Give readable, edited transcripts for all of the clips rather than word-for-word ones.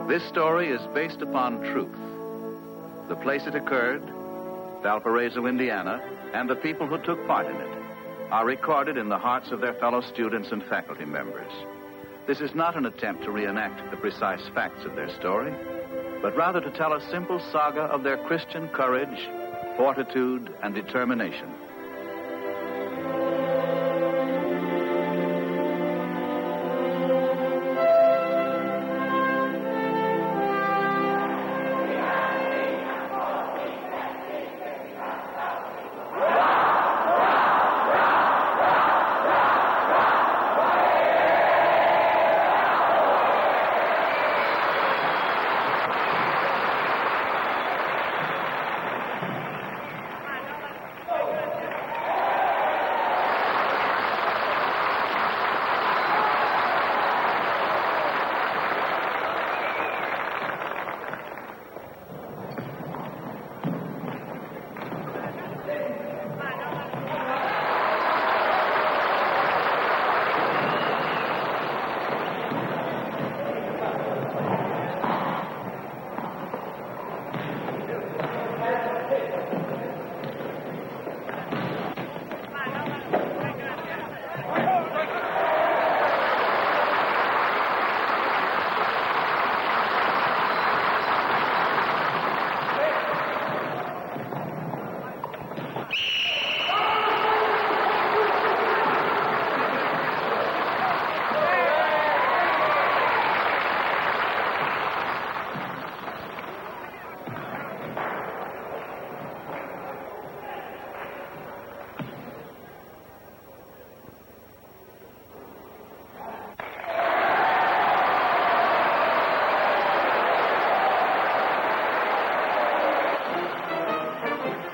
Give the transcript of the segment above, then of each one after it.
This story is based upon truth. The place it occurred, Valparaiso, Indiana, and the people who took part in it are recorded in the hearts of their fellow students and faculty members. This is not an attempt to reenact the precise facts of their story, but rather to tell a simple saga of their Christian courage, fortitude, and determination.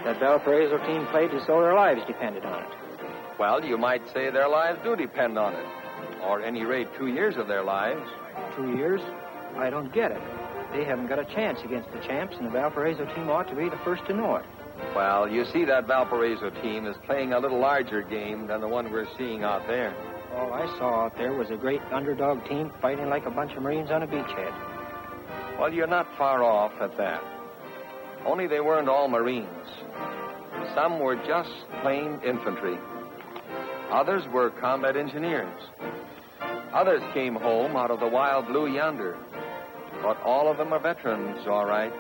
That Valparaiso team played as though their lives depended on it. Well, you might say their lives do depend on it. Or at any rate, 2 years of their lives. 2 years? I don't get it. They haven't got a chance against the champs, and the Valparaiso team ought to be the first to know it. Well, you see, that Valparaiso team is playing a little larger game than the one we're seeing out there. All I saw out there was a great underdog team fighting like a bunch of Marines on a beachhead. Well, you're not far off at that. Only they weren't all Marines. Some were just plain infantry. Others were combat engineers. Others came home out of the wild blue yonder. But all of them are veterans, all right.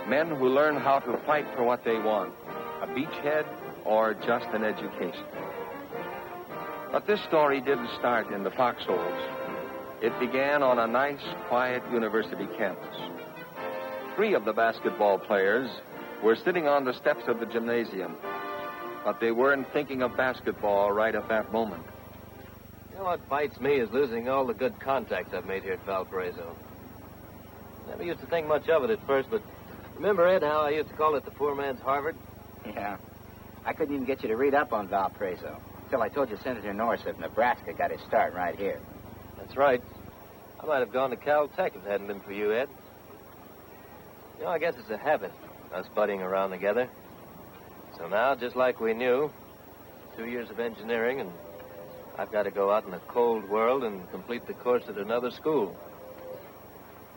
Men who learn how to fight for what they want, a beachhead or just an education. But this story didn't start in the foxholes. It began on a nice, quiet university campus. 3 of the basketball players were sitting on the steps of the gymnasium, but they weren't thinking of basketball right at that moment. You know what bites me is losing all the good contacts I've made here at Valparaiso. Never used to think much of it at first, but remember, Ed, how I used to call it the poor man's Harvard? Yeah. I couldn't even get you to read up on Valparaiso until I told you Senator Norris of Nebraska got his start right here. That's right. I might have gone to Caltech if it hadn't been for you, Ed. You know, I guess it's a habit, us buddying around together. So now, just like we knew, 2 years of engineering, and I've got to go out in the cold world and complete the course at another school.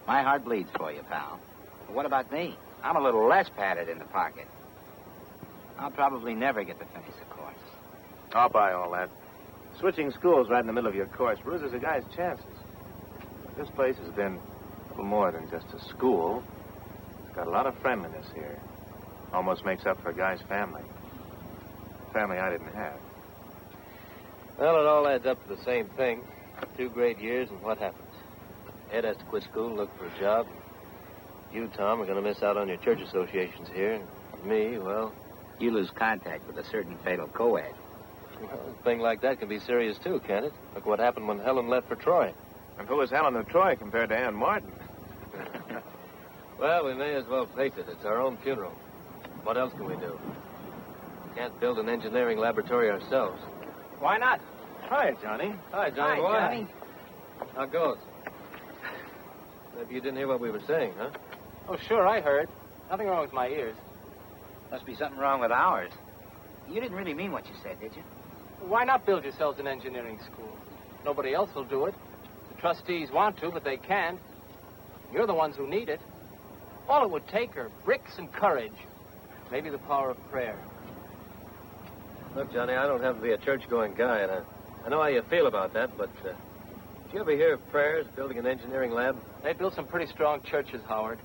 My heart bleeds for you, pal. But what about me? I'm a little less padded in the pocket. I'll probably never get to finish the course. I'll buy all that. Switching schools right in the middle of your course bruises a guy's chances. This place has been a little more than just a school. It's got a lot of friendliness here. Almost makes up for a guy's family. Family I didn't have. Well, it all adds up to the same thing. 2 great years, and what happens? Ed has to quit school and look for a job. You, Tom, are going to miss out on your church associations here. And me, well... You lose contact with a certain fatal co-ed. Well, a thing like that can be serious, too, can't it? Look what happened when Helen left for Troy. And who is Helen of Troy compared to Ann Martin? Well, we may as well face it. It's our own funeral. What else can we do? We can't build an engineering laboratory ourselves. Why not? Hi, Johnny. Hi, Johnny. Hi, Johnny. How goes? Maybe you didn't hear what we were saying, huh? Oh, sure, I heard. Nothing wrong with my ears. Must be something wrong with ours. You didn't really mean what you said, did you? Why not build yourselves an engineering school? Nobody else will do it. The trustees want to, but they can't. You're the ones who need it. All it would take are bricks and courage. Maybe the power of prayer. Look, Johnny, I don't have to be a church-going guy, and I know how you feel about that, but did you ever hear of prayers building an engineering lab? They built some pretty strong churches, Howard.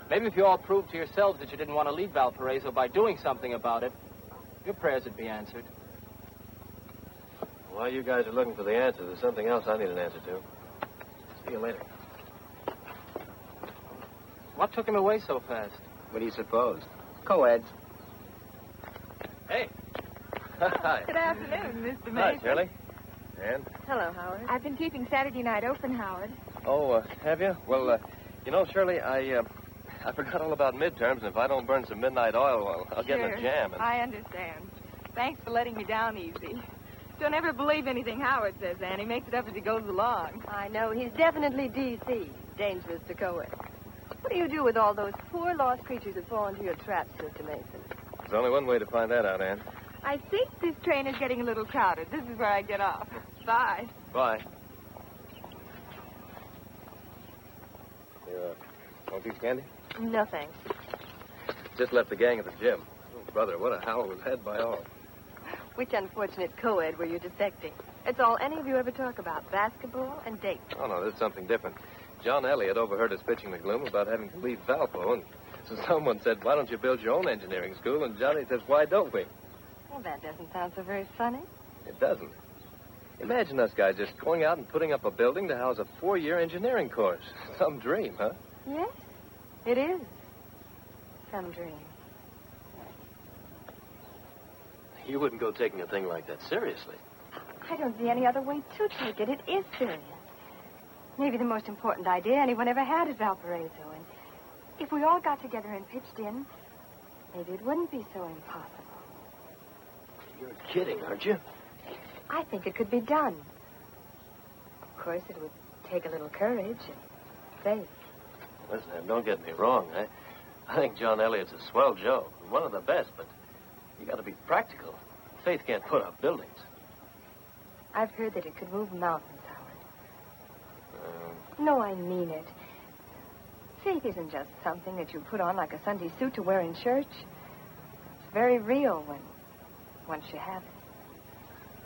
Maybe if you all proved to yourselves that you didn't want to leave Valparaiso by doing something about it, your prayers would be answered. While you guys are looking for the answer, there's something else I need an answer to. See you later. What took him away so fast? What do you suppose? Co-eds. Hey. Hi. Good afternoon, Mr. Mason. Hi, Shirley. Ann. Hello, Howard. I've been keeping Saturday night open, Howard. Oh, have you? Well, you know, Shirley, I forgot all about midterms, and if I don't burn some midnight oil, well, I'll get in a jam. And... I understand. Thanks for letting me down easy. Don't ever believe anything Howard says, Ann. He makes it up as he goes along. I know. He's definitely D.C., dangerous to co-ed. What do you do with all those poor lost creatures that fall into your traps, Mr. Mason? There's only one way to find that out, Ann. I think this train is getting a little crowded. This is where I get off. Bye. Bye. You, want a piece of candy? No, thanks. Just left the gang at the gym. Oh, brother, what a howl was had by all. Which unfortunate co-ed were you defecting? It's all any of you ever talk about, basketball and dates. Oh, no, this is something different. John Elliott overheard us pitching the gloom about having to leave Valpo, and so someone said, why don't you build your own engineering school? And Johnny says, why don't we? Well, that doesn't sound so very funny. It doesn't. Imagine us guys just going out and putting up a building to house a 4-year engineering course. Some dream, huh? Yes, it is. Some dream. You wouldn't go taking a thing like that seriously. I don't see any other way to take it. It is serious. Maybe the most important idea anyone ever had at Valparaiso. And if we all got together and pitched in, maybe it wouldn't be so impossible. You're kidding, aren't you? I think it could be done. Of course, it would take a little courage and faith. Listen, Em, don't get me wrong. I think John Elliott's a swell Joe. One of the best, but you got to be practical. Faith can't put up buildings. I've heard that it could move mountains, Howard. No, I mean it. Faith isn't just something that you put on like a Sunday suit to wear in church. It's very real once you have it.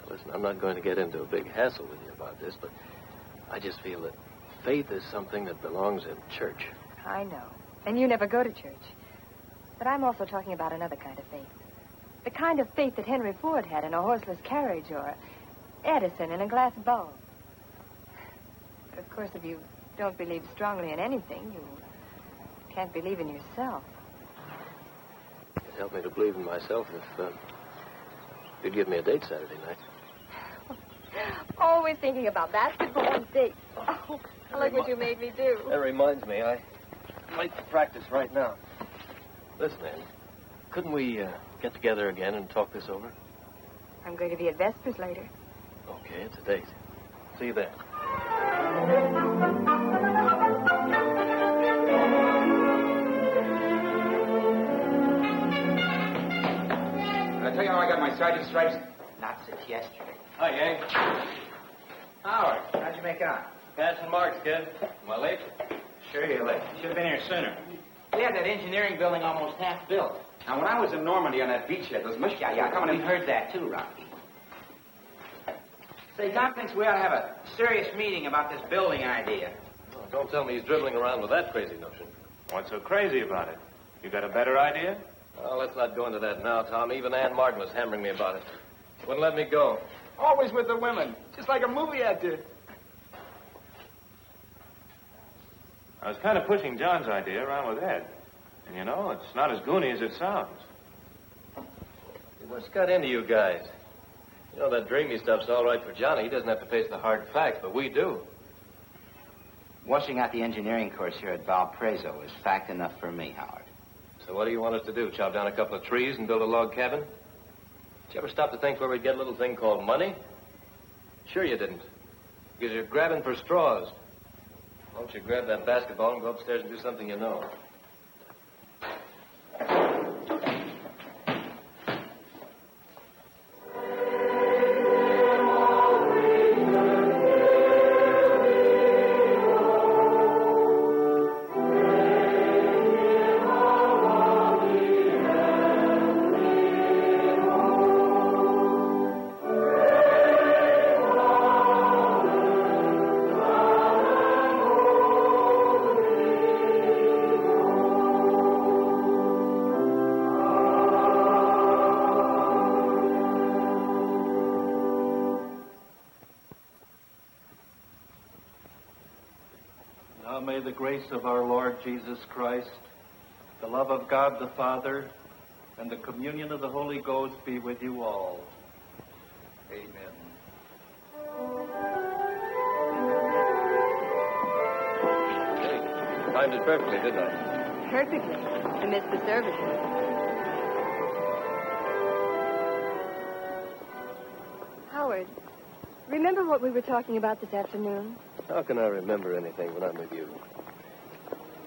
Listen, I'm not going to get into a big hassle with you about this, but I just feel that faith is something that belongs in church. I know. And you never go to church. But I'm also talking about another kind of faith. The kind of faith that Henry Ford had in a horseless carriage or Edison in a glass bulb. But of course, if you don't believe strongly in anything, you can't believe in yourself. It'd help me to believe in myself if you'd give me a date Saturday night. Always thinking about basketball and dates. Oh, look what you made me do. That reminds me, I might practice right now. Listen, Ann, couldn't we get together again and talk this over? I'm going to be at Vespers later. Okay, it's a date. See you there. Did I tell you how I got my sergeant's stripes? Not since yesterday. Hi, gang. Howard, how'd you make out? Passing marks, kid. Am I late? Sure you're late. Should have been here sooner. We had that engineering building almost half built. Now, when I was in Normandy on that beachhead, those mush... Yeah, come on. We heard that, too, Rocky. Say, Doc thinks we ought to have a serious meeting about this building idea. Oh, don't tell me he's dribbling around with that crazy notion. What's so crazy about it? You got a better idea? Well, let's not go into that now, Tom. Even Ann Martin was hammering me about it. Wouldn't let me go. Always with the women, just like a movie actor. I was kind of pushing John's idea around with Ed. And, you know, it's not as goony as it sounds. What's got into you guys? You know, that dreamy stuff's all right for Johnny. He doesn't have to face the hard facts, but we do. Washing out the engineering course here at Valparaiso is fact enough for me, Howard. So what do you want us to do? Chop down a couple of trees and build a log cabin? Did you ever stop to think where we'd get a little thing called money? Sure you didn't. Because you're grabbing for straws. Why don't you grab that basketball and go upstairs and do something you know? Now may the grace of our Lord Jesus Christ, the love of God the Father, and the communion of the Holy Ghost be with you all. Amen. Hey, timed it perfectly, didn't I? Perfectly. I missed the service. Howard, remember what we were talking about this afternoon? How can I remember anything when I'm with you?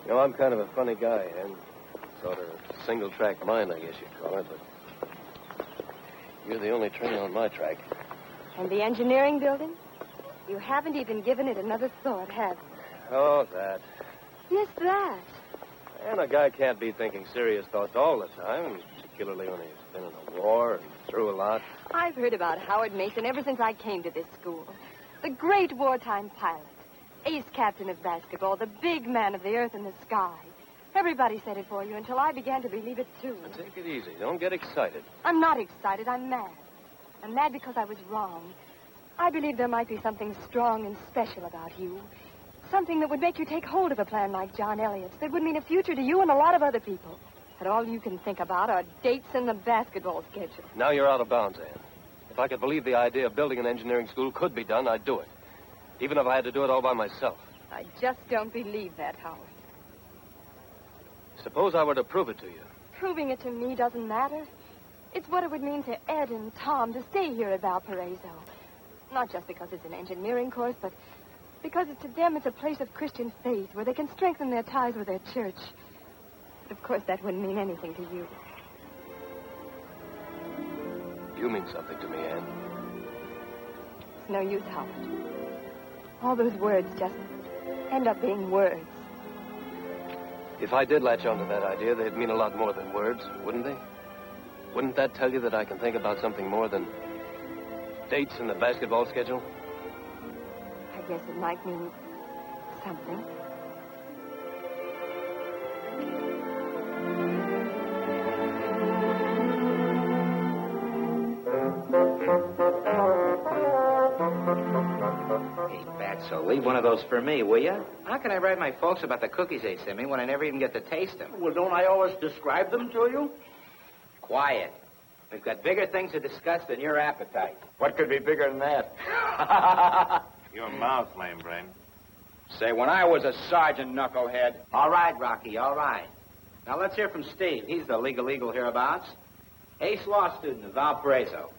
You know, I'm kind of a funny guy, and sort of single-track mind, I guess you'd call it, but you're the only train on my track. And the engineering building? You haven't even given it another thought, have you? Oh, that. Yes, that. And a guy can't be thinking serious thoughts all the time, particularly when he's been in a war and through a lot. I've heard about Howard Mason ever since I came to this school. The great wartime pilot, ace captain of basketball, the big man of the earth and the sky. Everybody said it for you until I began to believe it, too. Now, take it easy. Don't get excited. I'm not excited. I'm mad. I'm mad because I was wrong. I believe there might be something strong and special about you. Something that would make you take hold of a plan like John Elliott's that would mean a future to you and a lot of other people. But all you can think about are dates and the basketball schedule. Now you're out of bounds, Ann. If I could believe the idea of building an engineering school could be done, I'd do it. Even if I had to do it all by myself. I just don't believe that, Howard. Suppose I were to prove it to you. Proving it to me doesn't matter. It's what it would mean to Ed and Tom to stay here at Valparaiso. Not just because it's an engineering course, but because to them it's a place of Christian faith where they can strengthen their ties with their church. But of course, that wouldn't mean anything to you. You mean something to me, Ann. It's no use, Howard. All those words just end up being words. If I did latch onto that idea, they'd mean a lot more than words, wouldn't they? Wouldn't that tell you that I can think about something more than dates in the basketball schedule? I guess it might mean something. Hey, Fatso, leave one of those for me, will you? How can I write my folks about the cookies they sent me when I never even get to taste them? Well, don't I always describe them to you? Quiet. We've got bigger things to discuss than your appetite. What could be bigger than that? Your mouth, lame brain. Say, when I was a sergeant, knucklehead. All right, Rocky, all right. Now, let's hear from Steve. He's the legal eagle hereabouts. Ace law student of Valparaiso.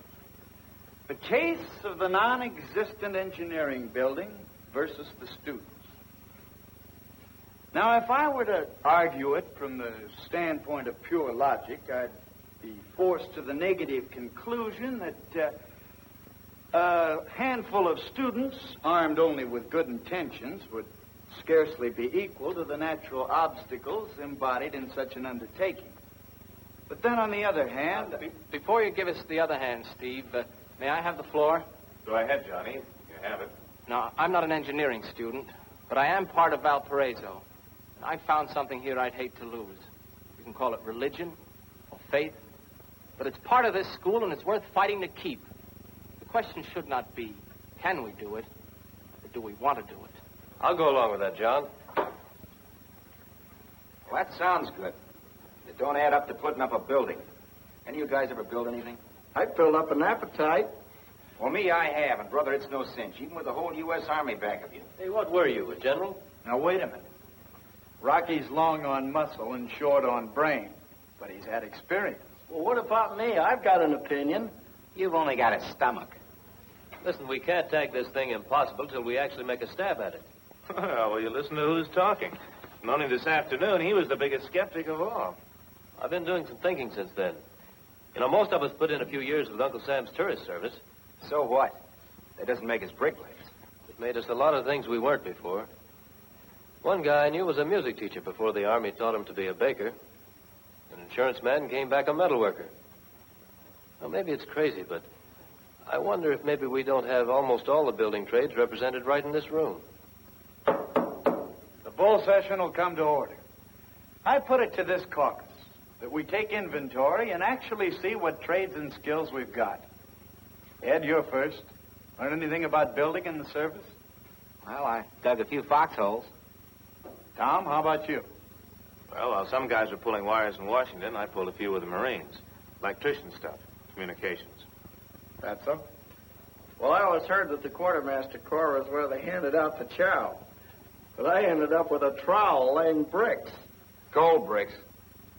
The case of the non-existent engineering building versus the students. Now, if I were to argue it from the standpoint of pure logic, I'd be forced to the negative conclusion that a handful of students, armed only with good intentions, would scarcely be equal to the natural obstacles embodied in such an undertaking. But then, on the other hand... Before you give us the other hand, Steve, may I have the floor? Go ahead, Johnny. You have it. No, I'm not an engineering student, but I am part of Valparaiso. I found something here I'd hate to lose. You can call it religion or faith, but it's part of this school and it's worth fighting to keep. The question should not be, can we do it, or do we want to do it? I'll go along with that, John. Well, that sounds good. It don't add up to putting up a building. Any of you guys ever build anything? I filled up an appetite. Well, me, I have, and brother, it's no cinch, even with the whole U.S. Army back of you. Hey, what were you, a general? Now, wait a minute. Rocky's long on muscle and short on brain, but he's had experience. Well, what about me? I've got an opinion. You've only got a stomach. Listen, we can't tag this thing impossible till we actually make a stab at it. Well, you listen to who's talking. And only this afternoon, he was the biggest skeptic of all. I've been doing some thinking since then. You know, most of us put in a few years with Uncle Sam's tourist service. So what? That doesn't make us bricklayers. It made us a lot of things we weren't before. One guy I knew was a music teacher before the Army taught him to be a baker. An insurance man came back a metal worker. Well, maybe it's crazy, but I wonder if maybe we don't have almost all the building trades represented right in this room. The bull session will come to order. I put it to this caucus that we take inventory and actually see what trades and skills we've got. Ed, you're first. Learn anything about building in the service? Well, I dug a few foxholes. Tom, how about you? Well, while some guys were pulling wires in Washington, I pulled a few with the Marines. Electrician stuff, communications. That's so? Well, I always heard that the quartermaster corps was where they handed out the chow. But I ended up with a trowel laying bricks. Gold bricks.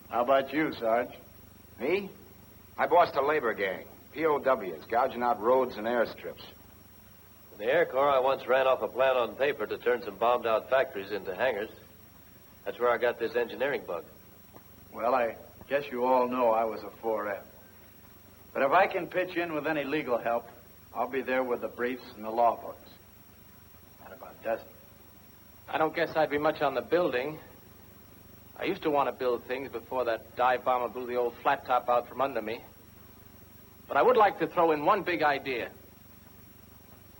How about you, Sarge? Me? I bossed a labor gang. POWs, gouging out roads and airstrips. In the Air Corps, I once ran off a plan on paper to turn some bombed-out factories into hangars. That's where I got this engineering bug. Well, I guess you all know I was a 4F. But if I can pitch in with any legal help, I'll be there with the briefs and the law books. Not about a dozen. I don't guess I'd be much on the building. I used to want to build things before that dive bomber blew the old flat top out from under me. But I would like to throw in one big idea.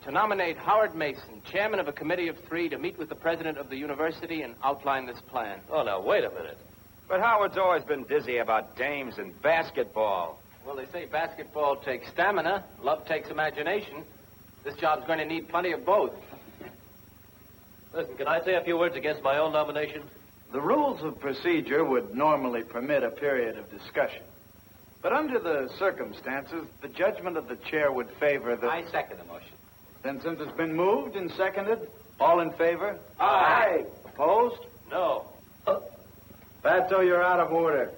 To nominate Howard Mason, chairman of a committee of 3, to meet with the president of the university and outline this plan. Oh, now, wait a minute. But Howard's always been dizzy about dames and basketball. Well, they say basketball takes stamina, love takes imagination. This job's going to need plenty of both. Listen, can I say a few words against my own nomination? The rules of procedure would normally permit a period of discussion. But under the circumstances, the judgment of the chair would favor the... I second the motion. Then since it's been moved and seconded, all in favor? Aye. Opposed? No. Fatso, you're out of order.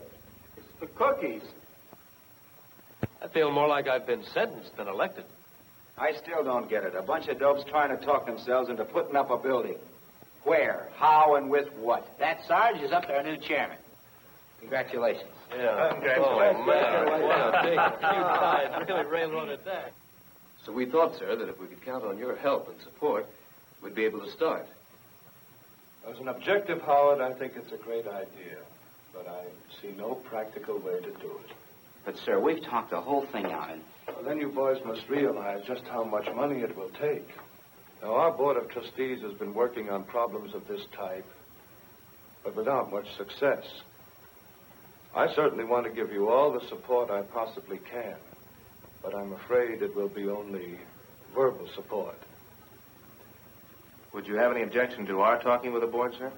It's the cookies. I feel more like I've been sentenced than elected. I still don't get it. A bunch of dopes trying to talk themselves into putting up a building. Where, how, and with what? That Sarge is up to our new chairman. Congratulations. Yeah. Congratulations. Oh, man. What a big, few guys really railroaded that. So we thought, sir, that if we could count on your help and support, we'd be able to start. As an objective, Howard, I think it's a great idea. But I see no practical way to do it. But, sir, we've talked the whole thing out, and... Well, then you boys must realize just how much money it will take. Now, our Board of Trustees has been working on problems of this type, but without much success. I certainly want to give you all the support I possibly can, but I'm afraid it will be only verbal support. Would you have any objection to our talking with the board, sir?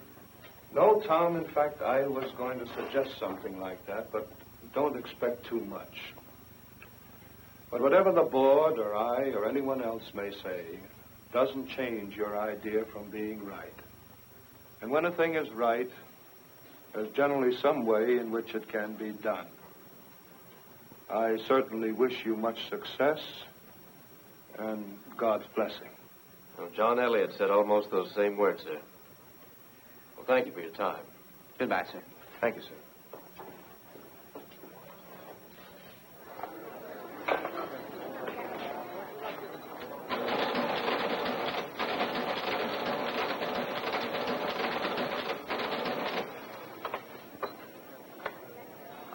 No, Tom. In fact, I was going to suggest something like that, but don't expect too much. But whatever the board or I or anyone else may say doesn't change your idea from being right. And when a thing is right, there's generally some way in which it can be done. I certainly wish you much success and God's blessing. Well, John Elliott said almost those same words, sir. Well, thank you for your time. Goodbye, sir. Thank you, sir.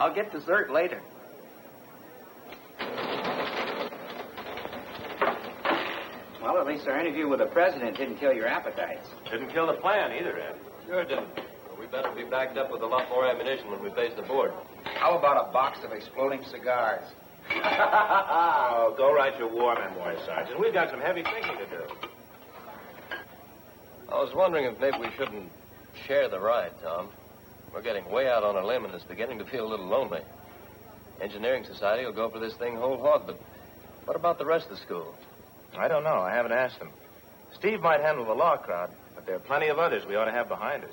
I'll get dessert later. Well, at least our interview with the president didn't kill your appetites. Didn't kill the plan either, Ed. Sure didn't. Well, we better be backed up with a lot more ammunition when we face the board. How about a box of exploding cigars? Oh, go write your war memoirs, Sergeant. We've got some heavy thinking to do. I was wondering if maybe we shouldn't share the ride, Tom. We're getting way out on a limb, and it's beginning to feel a little lonely. Engineering Society will go for this thing whole hog, but what about the rest of the school? I don't know. I haven't asked them. Steve might handle the law crowd, but there are plenty of others we ought to have behind us.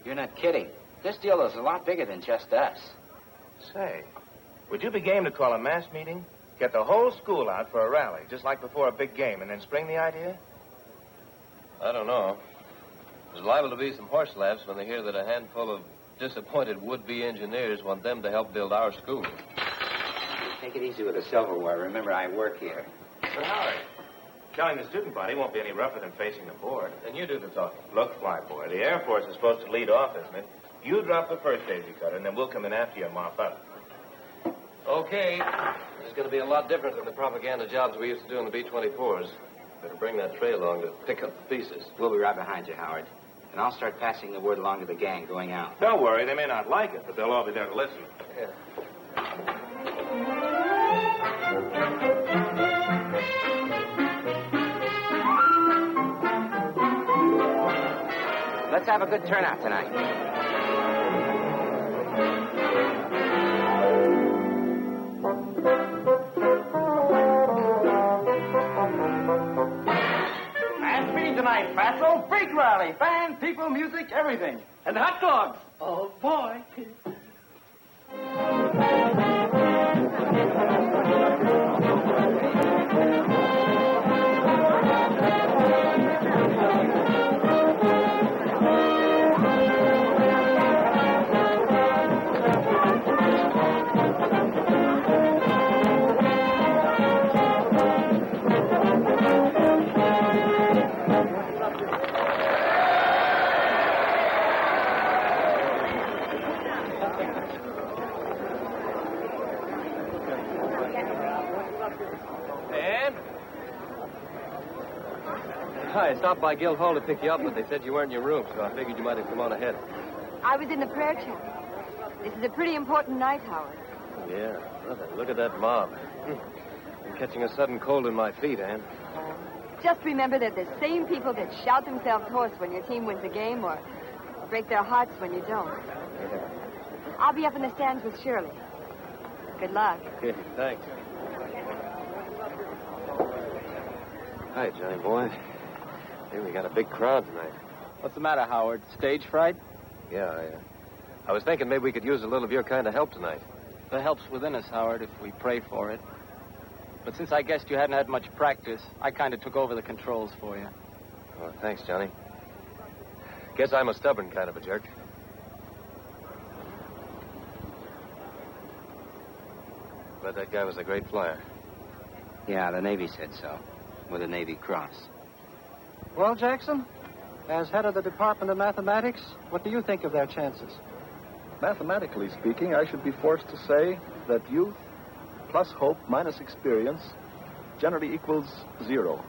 You're not kidding. This deal is a lot bigger than just us. Say, would you be game to call a mass meeting? Get the whole school out for a rally, just like before a big game, and then spring the idea? I don't know. There's liable to be some horse laughs when they hear that a handful of disappointed would-be engineers want them to help build our school. Take it easy with the silverware. Remember, I work here. But Howard, telling the student body won't be any rougher than facing the board. Then you do the talking. Look, Fly Boy, the Air Force is supposed to lead off, isn't it? You drop the first daisy cutter, and then we'll come in after you and mop up. Okay. This is going to be a lot different than the propaganda jobs we used to do in the B-24s. Better bring that tray along to pick up the pieces. We'll be right behind you, Howard. And I'll start passing the word along to the gang going out. Don't worry, they may not like it, but they'll all be there to listen. Yeah. Let's have a good turnout tonight. And speed tonight, Fatso. Freak rally. Band, people, music, everything. And hot dogs. Oh, boy. Hi, I stopped by Guild Hall to pick you up, but they said you weren't in your room, so I figured you might have come on ahead. I was in the prayer chapel. This is a pretty important night, Howard. Yeah, brother, look at that mob. I'm catching a sudden cold in my feet, Ann. Just remember they're the same people that shout themselves hoarse when your team wins a game or break their hearts when you don't. I'll be up in the stands with Shirley. Good luck. Okay, thanks. Hi, Johnny boy. Hey, we got a big crowd tonight. What's the matter, Howard? Stage fright? Yeah, I was thinking maybe we could use a little of your kind of help tonight. The help's within us, Howard, if we pray for it. But since I guessed you hadn't had much practice, I kind of took over the controls for you. Oh, thanks, Johnny. Guess I'm a stubborn kind of a jerk. But that guy was a great flyer. Yeah, the Navy said so. With a Navy Cross. Well, Jackson, as head of the Department of Mathematics, what do you think of their chances? Mathematically speaking, I should be forced to say that youth plus hope minus experience generally equals 0.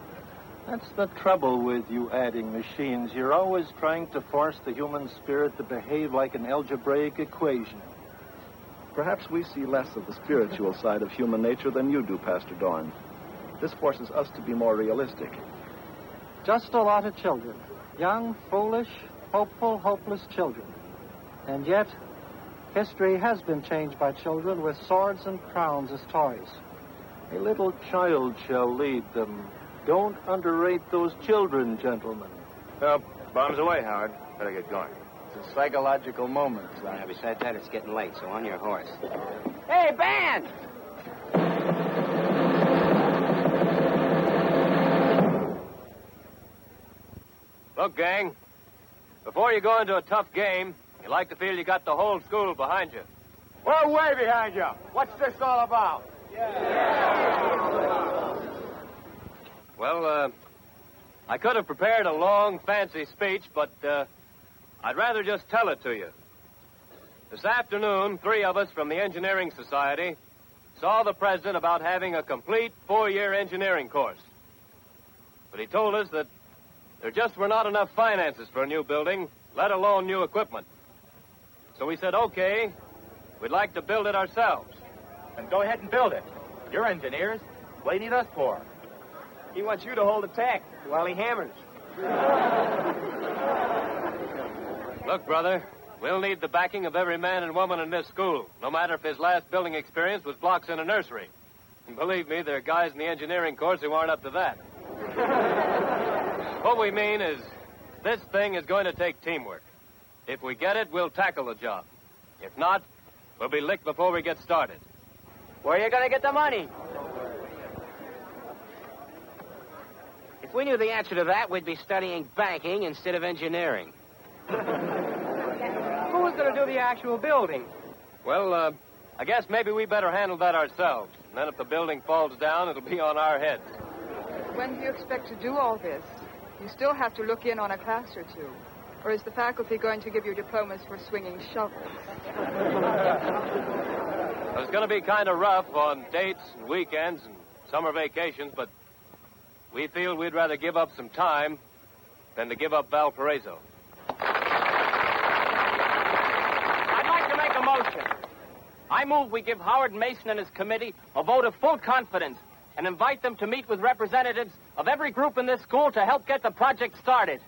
That's the trouble with you adding machines. You're always trying to force the human spirit to behave like an algebraic equation. Perhaps we see less of the spiritual side of human nature than you do, Pastor Dorn. This forces us to be more realistic. Just a lot of children. Young, foolish, hopeful, hopeless children. And yet, history has been changed by children with swords and crowns as toys. A little child shall lead them. Don't underrate those children, gentlemen. Well, bombs away, Howard. Better get going. It's a psychological moment, son. Yeah, besides that, it's getting late, so on your horse. Hey, band! Look, gang, before you go into a tough game, you like to feel you got the whole school behind you. We're way behind you. What's this all about? Well, I could have prepared a long, fancy speech, but I'd rather just tell it to you. This afternoon, 3 of us from the Engineering Society saw the president about having a complete 4-year engineering course. But he told us that there just were not enough finances for a new building, let alone new equipment. So we said, okay, we'd like to build it ourselves. Then go ahead and build it. You're engineers. What do you need us for? He wants you to hold the tech while he hammers. Look, brother, we'll need the backing of every man and woman in this school, no matter if his last building experience was blocks in a nursery. And believe me, there are guys in the engineering course who aren't up to that. What we mean is, this thing is going to take teamwork. If we get it, we'll tackle the job. If not, we'll be licked before we get started. Where are you going to get the money? If we knew the answer to that, we'd be studying banking instead of engineering. Who's going to do the actual building? Well, I guess maybe we better handle that ourselves. And then if the building falls down, it'll be on our heads. When do you expect to do all this? You still have to look in on a class or two. Or is the faculty going to give you diplomas for swinging shovels? It's going to be kind of rough on dates and weekends and summer vacations, but we feel we'd rather give up some time than to give up Valparaiso. I'd like to make a motion. I move we give Howard Mason and his committee a vote of full confidence and invite them to meet with representatives of every group in this school to help get the project started.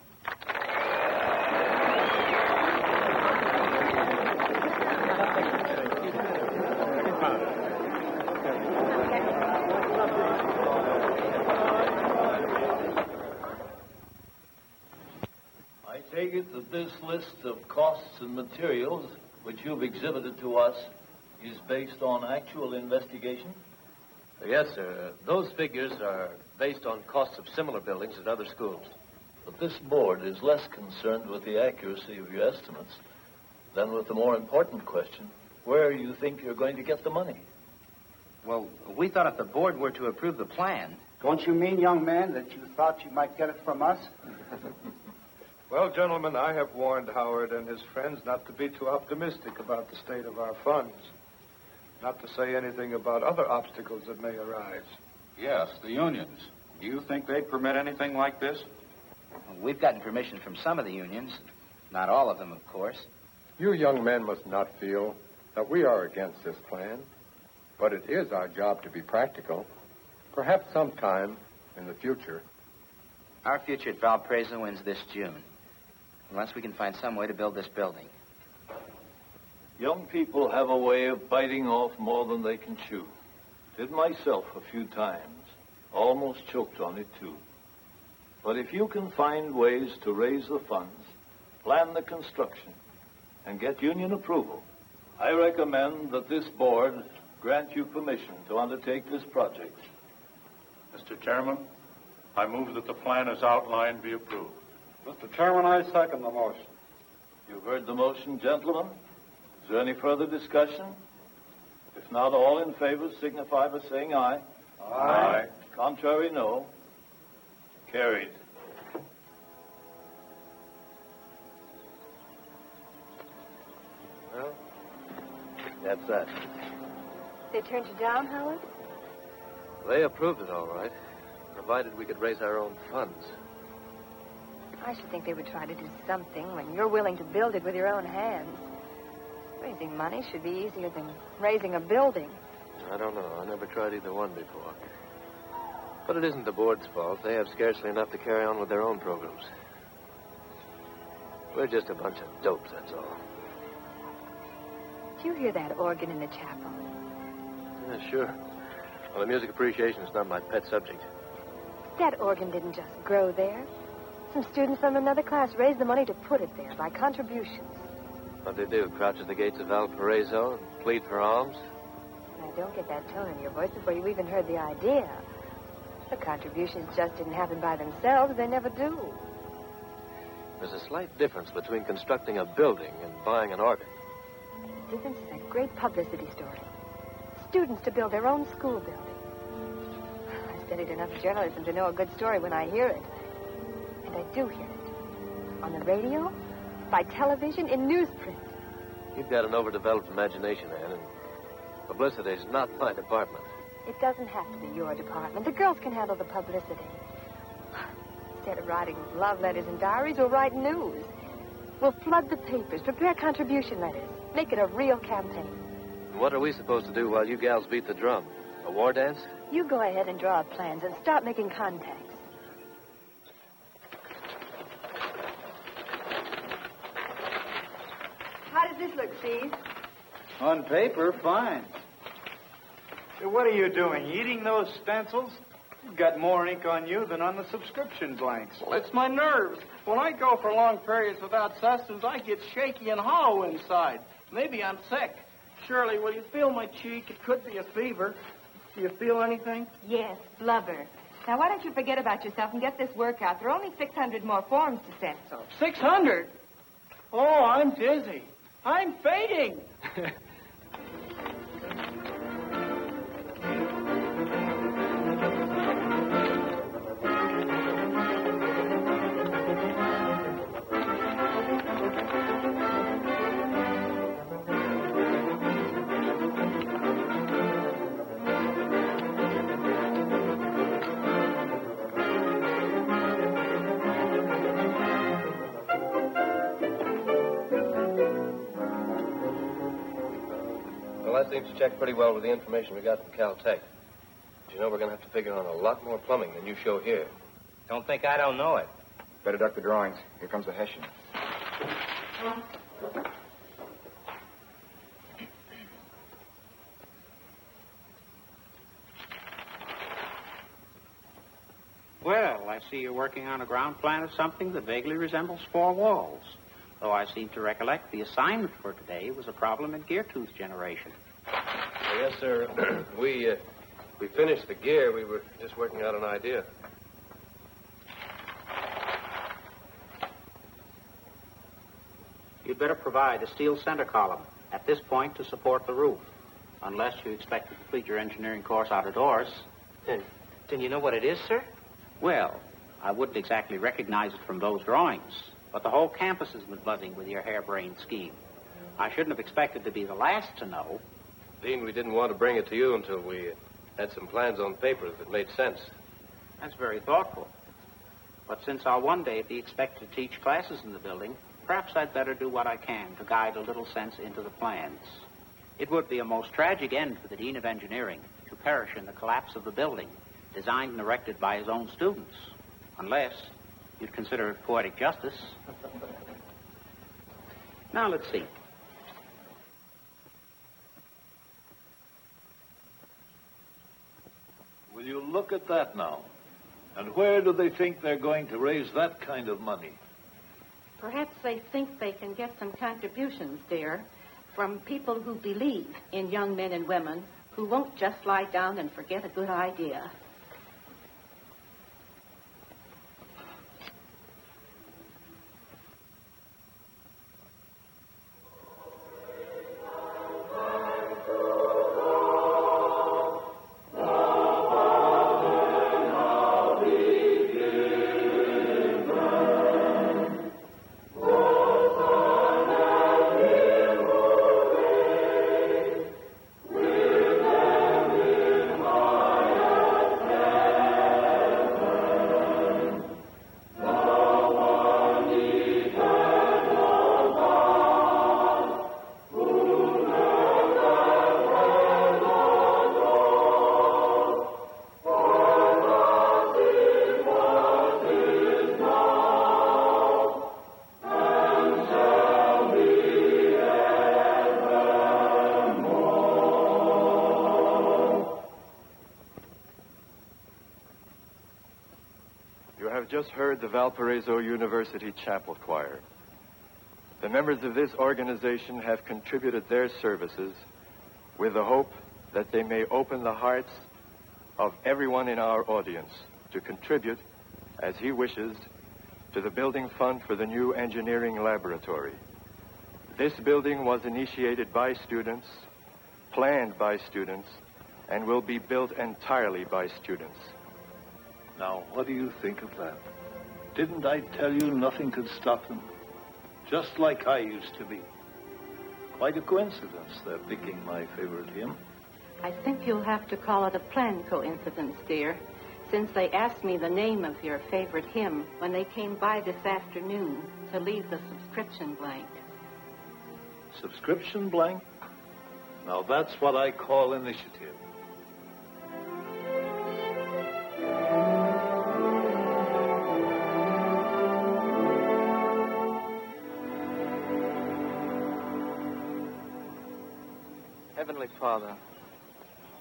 this list of costs and materials which you've exhibited to us is based on actual investigation? Yes, sir. Those figures are based on costs of similar buildings at other schools. But this board is less concerned with the accuracy of your estimates than with the more important question, where you think you're going to get the money. Well, we thought if the board were to approve the plan... Don't you mean, young man, that you thought you might get it from us? Well, gentlemen, I have warned Howard and his friends not to be too optimistic about the state of our funds. Not to say anything about other obstacles that may arise. Yes, the unions. Do you think they'd permit anything like this? We've gotten permission from some of the unions. Not all of them, of course. You young men must not feel that we are against this plan, but it is our job to be practical. Perhaps sometime in the future. Our future at Valparaiso ends this June, unless we can find some way to build this building. Young people have a way of biting off more than they can chew. Did myself a few times. Almost choked on it, too. But if you can find ways to raise the funds, plan the construction, and get union approval, I recommend that this board grant you permission to undertake this project. Mr. Chairman, I move that the plan as outlined be approved. Mr. Chairman, I second the motion. You've heard the motion, gentlemen. Is there any further discussion? If not, all in favor signify by saying aye. Aye. Contrary, no. Carried. Well, that's that. They turned you down, Howard? They approved it all right, provided we could raise our own funds. I should think they would try to do something when you're willing to build it with your own hands. Raising money should be easier than raising a building. I don't know. I never tried either one before. But it isn't the board's fault. They have scarcely enough to carry on with their own programs. We're just a bunch of dopes, that's all. Do you hear that organ in the chapel? Yeah, sure. Well, the music appreciation is not my pet subject. That organ didn't just grow there. Some students from another class raised the money to put it there by contributions. What'd they do? Crouch at the gates of Valparaiso and plead for alms? Now, don't get that tone in your voice before you even heard the idea. The contributions just didn't happen by themselves. They never do. There's a slight difference between constructing a building and buying an organ. The difference is a great publicity story. Students to build their own school building. I've studied enough journalism to know a good story when I hear it. And I do hear it. On the radio, by television, in newsprint. You've got an overdeveloped imagination, Anne, and publicity's not my department. It doesn't have to be your department. The girls can handle the publicity. Instead of writing love letters and diaries, we'll write news. We'll flood the papers, prepare contribution letters, make it a real campaign. What are we supposed to do while you gals beat the drum? A war dance? You go ahead and draw up plans and start making contacts. How does this look, Steve? On paper, fine. Hey, what are you doing? Eating those stencils? You've got more ink on you than on the subscription blanks. Well, it's my nerves. When I go for long periods without sustenance, I get shaky and hollow inside. Maybe I'm sick. Shirley, will you feel my cheek? It could be a fever. Do you feel anything? Yes, blubber. Now, why don't you forget about yourself and get this work out? There are only 600 more forms to stencil. 600? Oh, I'm dizzy. I'm fainting. Well, that seems to check pretty well with the information we got from Caltech. But you know, we're going to have to figure on a lot more plumbing than you show here. Don't think I don't know it. Better duck the drawings. Here comes the Hessian. Well, I see you're working on a ground plan of something that vaguely resembles four walls. though I seem to recollect the assignment for today was a problem in Geartooth's generation. Yes, sir. We finished the gear. We were just working out an idea. You'd better provide a steel center column at this point to support the roof, unless you expect to complete your engineering course out of doors. Then you know what it is, sir? Well, I wouldn't exactly recognize it from those drawings, but the whole campus has been buzzing with your harebrained scheme. I shouldn't have expected to be the last to know. Dean, we didn't want to bring it to you until we had some plans on paper that made sense. That's very thoughtful. But since I'll one day be expected to teach classes in the building, perhaps I'd better do what I can to guide a little sense into the plans. It would be a most tragic end for the Dean of Engineering to perish in the collapse of the building, designed and erected by his own students, unless you'd consider it poetic justice. Now, let's see. Will you look at that now? And where do they think they're going to raise that kind of money? Perhaps they think they can get some contributions, dear, from people who believe in young men and women who won't just lie down and forget a good idea. Just heard the Valparaiso University Chapel Choir. The members of this organization have contributed their services with the hope that they may open the hearts of everyone in our audience to contribute, as he wishes, to the building fund for the new engineering laboratory. This building was initiated by students, planned by students, and will be built entirely by students. Now, what do you think of that? Didn't I tell you nothing could stop them? Just like I used to be. Quite a coincidence, they're picking my favorite hymn. I think you'll have to call it a planned coincidence, dear, since they asked me the name of your favorite hymn when they came by this afternoon to leave the subscription blank. Subscription blank? Now, that's what I call initiative. Heavenly Father,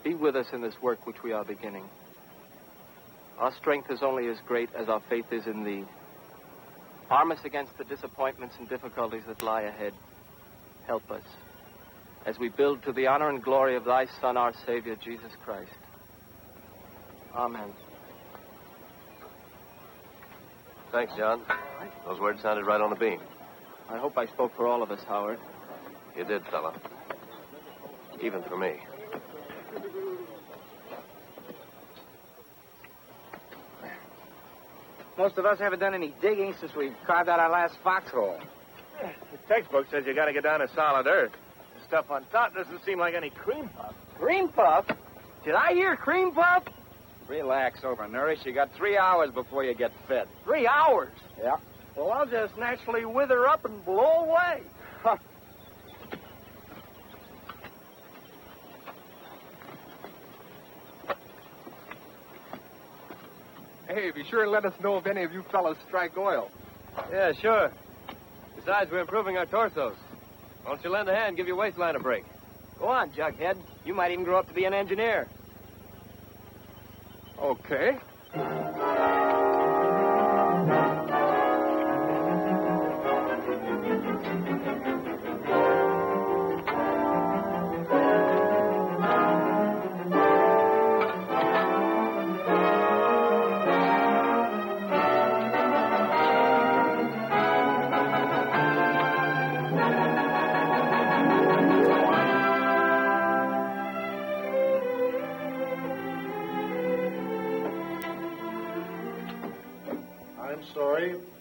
be with us in this work which we are beginning. Our strength is only as great as our faith is in Thee. Arm us against the disappointments and difficulties that lie ahead. Help us as we build to the honor and glory of Thy Son, our Savior, Jesus Christ. Amen. Thanks, John. Those words sounded right on the beam. I hope I spoke for all of us, Howard. You did, fella. Even for me. Most of us haven't done any digging since we carved out our last foxhole. The textbook says you got to get down to solid earth. The stuff on top doesn't seem like any cream puff. Cream puff? Did I hear cream puff? Relax, overnourished. You got 3 hours before you get fed. 3 hours? Yeah. Well, I'll just naturally wither up and blow away. Hey, be sure and let us know if any of you fellas strike oil. Yeah, sure. Besides, we're improving our torsos. Why don't you lend a hand, give your waistline a break? Go on, Jughead. You might even grow up to be an engineer. Okay.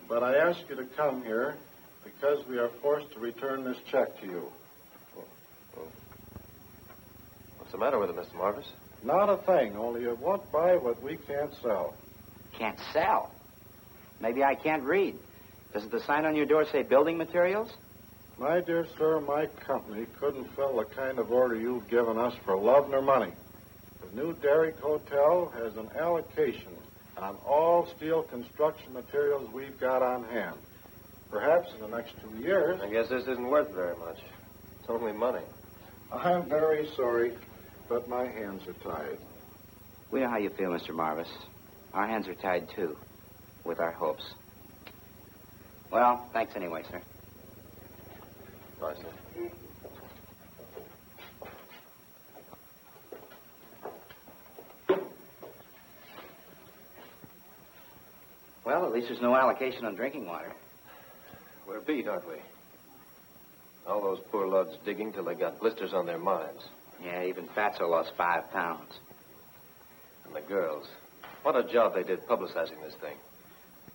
but I ask you to come here because we are forced to return this check to you. What's the matter with it, Mr. Marvis? Not a thing, only it won't buy what we can't sell. Can't sell? Maybe I can't read. Doesn't the sign on your door say building materials? My dear sir, my company couldn't fill the kind of order you've given us for love nor money. The new Derrick Hotel has an allocation on all steel construction materials we've got on hand. Perhaps in the next 2 years... I guess this isn't worth very much. It's only money. I'm very sorry, but my hands are tied. We know how you feel, Mr. Marvis. Our hands are tied, too, with our hopes. Well, thanks anyway, sir. Bye, sir. Well, at least there's no allocation on drinking water. We're beat, aren't we? All those poor luds digging till they got blisters on their minds. Yeah, even Fatso lost 5 pounds. And the girls. What a job they did publicizing this thing.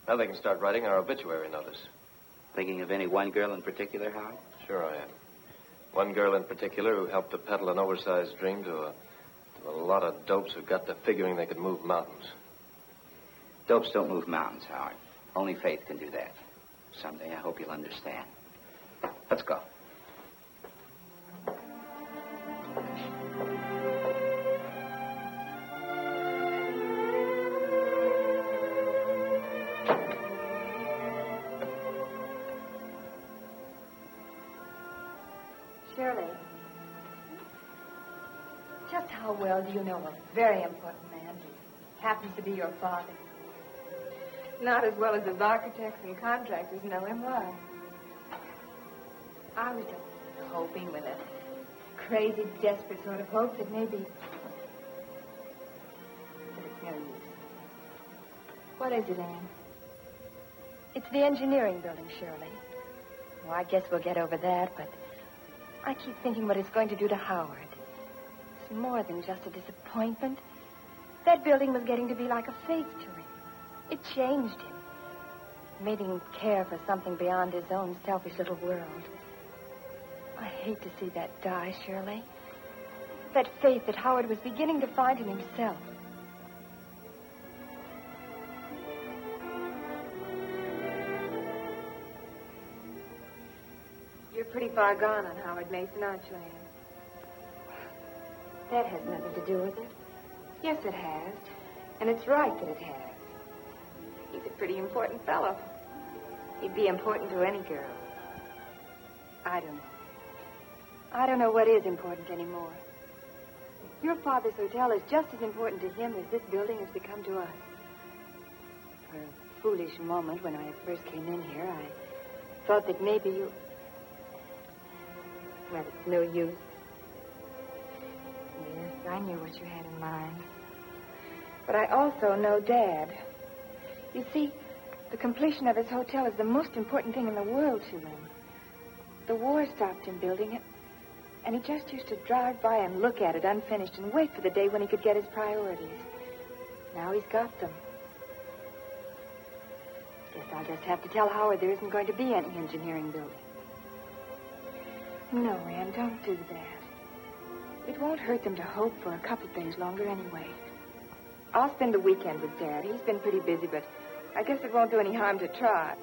Now they can start writing our obituary notice. Thinking of any one girl in particular, Howard? Sure I am. One girl in particular who helped to peddle an oversized dream to a lot of dopes who got to figuring they could move mountains. Dopes don't move mountains, Howard. Only faith can do that. Someday I hope you'll understand. Let's go. Shirley, just how well do you know a very important man who happens to be your father? Not as well as his architects and contractors know him. Why? I was just hoping with a crazy, desperate sort of hope that maybe... But it's no use. What is it, Anne? It's the engineering building, Shirley. Well, I guess we'll get over that, but I keep thinking what it's going to do to Howard. It's more than just a disappointment. That building was getting to be like a faith to him. It changed him. Made him care for something beyond his own selfish little world. I hate to see that die, Shirley. That faith that Howard was beginning to find in himself. You're pretty far gone on Howard Mason, aren't you, Anne? That has nothing to do with it. Yes, it has. And it's right that it has. He's a pretty important fellow. He'd be important to any girl. I don't know. I don't know what is important anymore. Your father's hotel is just as important to him as this building has become to us. For a foolish moment when I first came in here, I thought that maybe you... Well, it's no use. Yes, I knew what you had in mind. But I also know Dad. You see, the completion of his hotel is the most important thing in the world to him. The war stopped him building it, and he just used to drive by and look at it unfinished and wait for the day when he could get his priorities. Now he's got them. Guess I'll just have to tell Howard there isn't going to be any engineering building. No, Ann, don't do that. It won't hurt them to hope for a couple of days longer anyway. I'll spend the weekend with Dad. He's been pretty busy, but I guess it won't do any harm to try.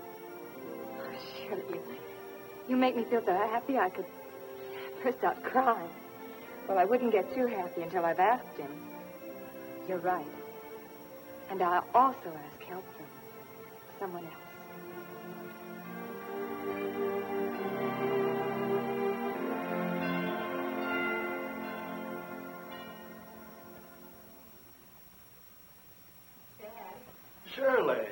Oh, Shirley, you make me feel so happy I could burst out crying. Well, I wouldn't get too happy until I've asked him. You're right. And I'll also ask help from someone else. Shirley.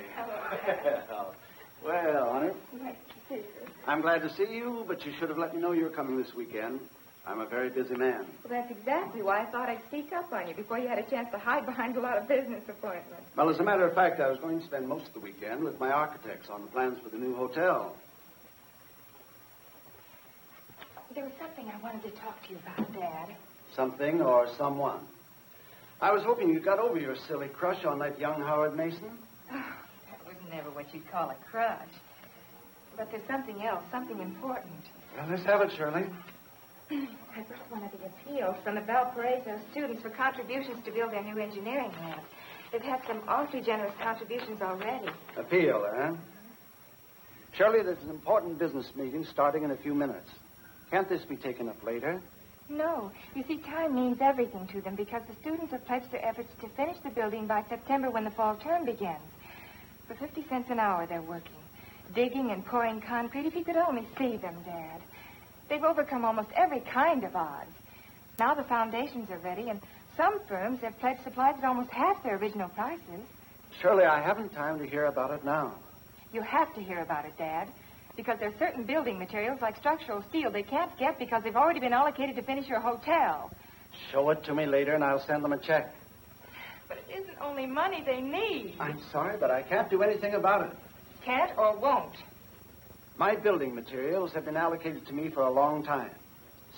Well, honey, Nice to see you. I'm glad to see you, but you should have let me know you were coming this weekend. I'm a very busy man. Well, that's exactly why I thought I'd sneak up on you before you had a chance to hide behind a lot of business appointments. Well, as a matter of fact, I was going to spend most of the weekend with my architects on the plans for the new hotel. There was something I wanted to talk to you about, Dad. Something or someone. I was hoping you got over your silly crush on that young Howard Mason. Oh, that was never what what you'd call a crush. But there's something else, something important. Well, let's have it, Shirley. I brought one of the appeals from the Valparaiso students for contributions to build their new engineering lab. They've had some awfully generous contributions already. Appeal, huh? Shirley, there's an important business meeting starting in a few minutes. Can't this be taken up later? No. You see, time means everything to them because the students have pledged their efforts to finish the building by September when the fall term begins. For 50 cents an hour, they're working. Digging and pouring concrete. If you could only see them, Dad. They've overcome almost every kind of odds. Now the foundations are ready, and some firms have pledged supplies at almost half their original prices. Shirley, I haven't time to hear about it now. You have to hear about it, Dad, because there are certain building materials like structural steel they can't get because they've already been allocated to finish your hotel. Show it to me later, and I'll send them a check. But it isn't only money they need. I'm sorry, but I can't do anything about it. Can't or won't? My building materials have been allocated to me for a long time.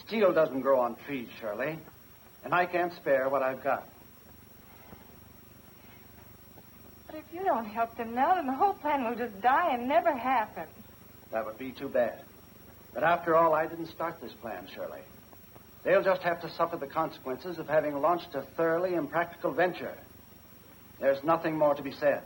Steel doesn't grow on trees, Shirley, and I can't spare what I've got. But if you don't help them now, then the whole plan will just die and never happen. That would be too bad. But after all, I didn't start this plan, Shirley. They'll just have to suffer the consequences of having launched a thoroughly impractical venture. There's nothing more to be said.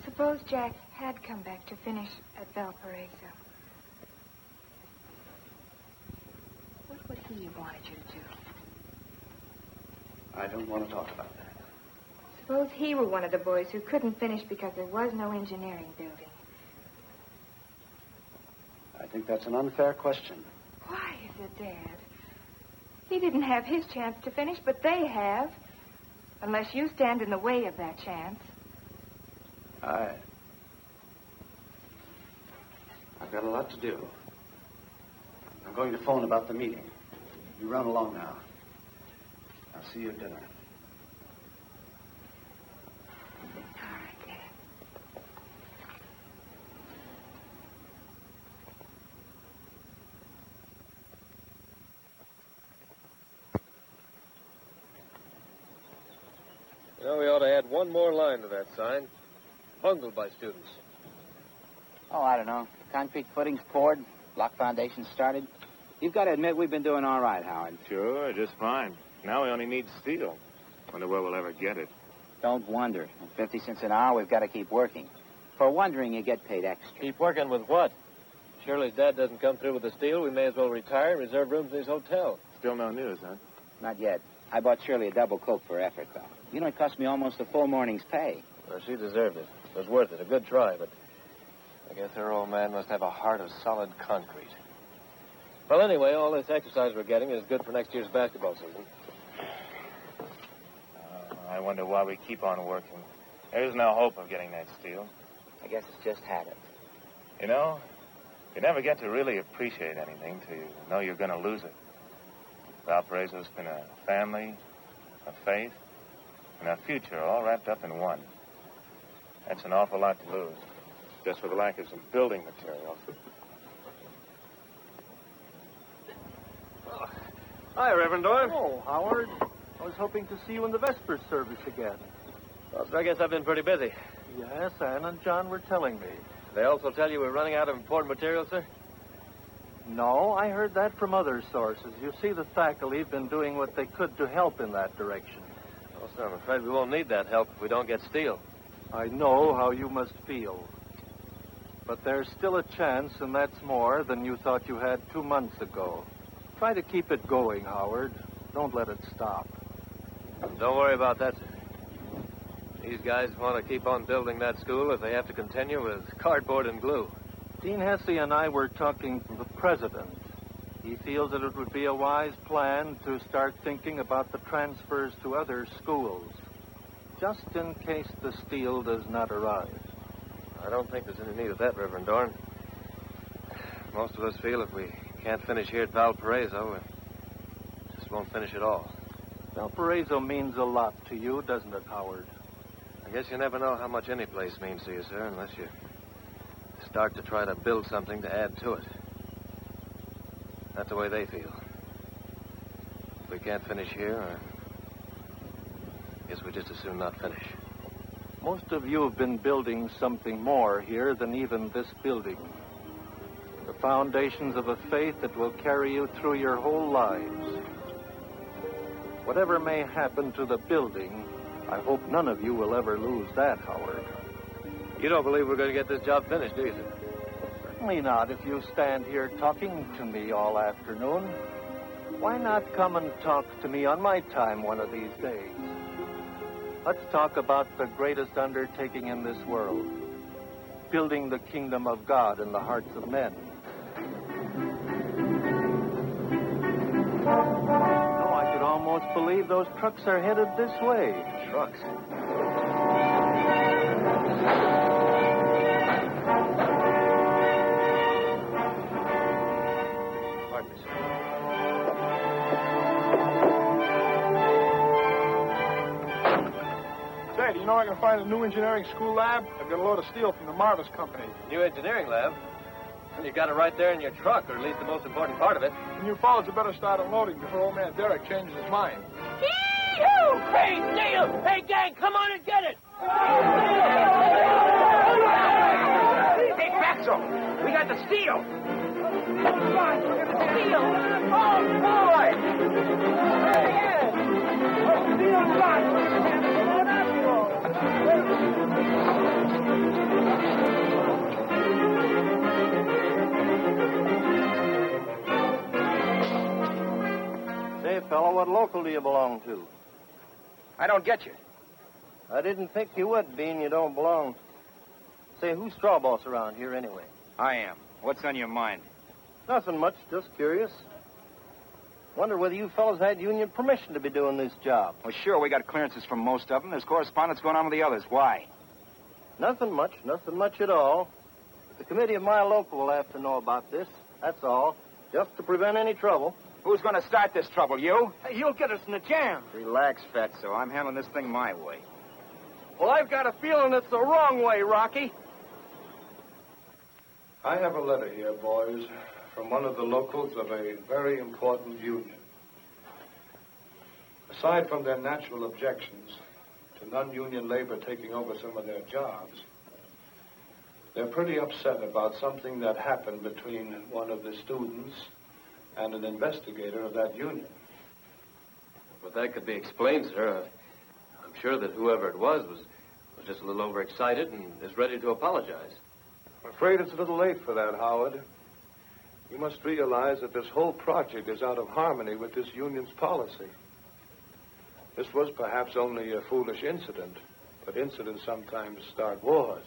Suppose Jack had come back to finish at Valparaiso. What would he have wanted you to do? I don't want to talk about that. Suppose he were one of the boys who couldn't finish because there was no engineering building. I think that's an unfair question. Why is it, Dad? He didn't have his chance to finish, but they have. Unless you stand in the way of that chance. I've got a lot to do. I'm going to phone about the meeting. You run along now. I'll see you at dinner. Well, we ought to add one more line to that sign. Bungled by students. Oh, I don't know. Concrete footings poured, block foundations started. You've got to admit we've been doing all right, Howard. Sure, just fine. Now we only need steel. Wonder where we'll ever get it. Don't wonder. At 50 cents an hour, we've got to keep working. For wondering, you get paid extra. Keep working with what? Shirley's dad doesn't come through with the steel. We may as well retire and reserve rooms in his hotel. Still no news, huh? Not yet. I bought Shirley a double Coke for effort, though. You know, it cost me almost a full morning's pay. Well, she deserved it. It was worth it. A good try, but I guess her old man must have a heart of solid concrete. Well, anyway, all this exercise we're getting is good for next year's basketball season. I wonder why we keep on working. There's no hope of getting that steel. I guess it's just habit. You know, you never get to really appreciate anything till you know you're going to lose it. Valparaiso's been a family, a faith, and a future all wrapped up in one. That's an awful lot to lose, just for the lack of some building material. Hi, Reverend Dorn. Oh, Howard. I was hoping to see you in the Vespers service again. Well, I guess I've been pretty busy. Yes, Ann and John were telling me. They also tell you we're running out of important material, sir? No, I heard that from other sources. You see, the faculty have been doing what they could to help in that direction. Well, sir, I'm afraid we won't need that help if we don't get steel. I know how you must feel. But there's still a chance, and that's more than you thought you had 2 months ago. Try to keep it going, Howard. Don't let it stop. Don't worry about that, sir. These guys want to keep on building that school if they have to continue with cardboard and glue. Dean Hesse and I were talking to the president. He feels that it would be a wise plan to start thinking about the transfers to other schools, just in case the steel does not arrive. I don't think there's any need of that, Reverend Dorn. Most of us feel if we can't finish here at Valparaiso, we just won't finish at all. Valparaiso means a lot to you, doesn't it, Howard? I guess you never know how much any place means to you, sir, unless you start to try to build something to add to it. That's the way they feel. If we can't finish here, I guess we just as soon not finish. Most of you have been building something more here than even this building. The foundations of a faith that will carry you through your whole lives. Whatever may happen to the building, I hope none of you will ever lose that, Howard. You don't believe we're going to get this job finished, do you, sir? Certainly not if you stand here talking to me all afternoon. Why not come and talk to me on my time one of these days? Let's talk about the greatest undertaking in this world, building the kingdom of God in the hearts of men. Oh, I could almost believe those trucks are headed this way. Trucks? Say, do you know I can find a new engineering school lab? I've got a load of steel from the Marvis Company. New engineering lab? Well, you got it right there in your truck, or at least the most important part of it. And you fellas had better start unloading before old man Derek changes his mind. Yee-hoo! Hey, steel! Hey, gang, come on and get it! Hey, Fatso, we got the steel. Steel! Oh, boy! Steel box! Say, fellow, what local do you belong to? I don't get you. I didn't think you would, being you don't belong. Say, who's straw boss around here anyway? I am. What's on your mind? Nothing much, just curious. Wonder whether you fellows had union permission to be doing this job. Well, sure, we got clearances from most of them. There's correspondence going on with the others. Why? Nothing much at all. The committee of my local will have to know about this, that's all. Just to prevent any trouble. Who's going to start this trouble, you? Hey, you'll get us in a jam. Relax, Fatso. I'm handling this thing my way. Well, I've got a feeling it's the wrong way, Rocky. I have a letter here, boys, from one of the locals of a very important union. Aside from their natural objections to non-union labor taking over some of their jobs, they're pretty upset about something that happened between one of the students and an investigator of that union. Well, that could be explained, sir. I'm sure that whoever it was just a little overexcited and is ready to apologize. I'm afraid it's a little late for that, Howard. You must realize that this whole project is out of harmony with this union's policy. This was perhaps only a foolish incident, but incidents sometimes start wars.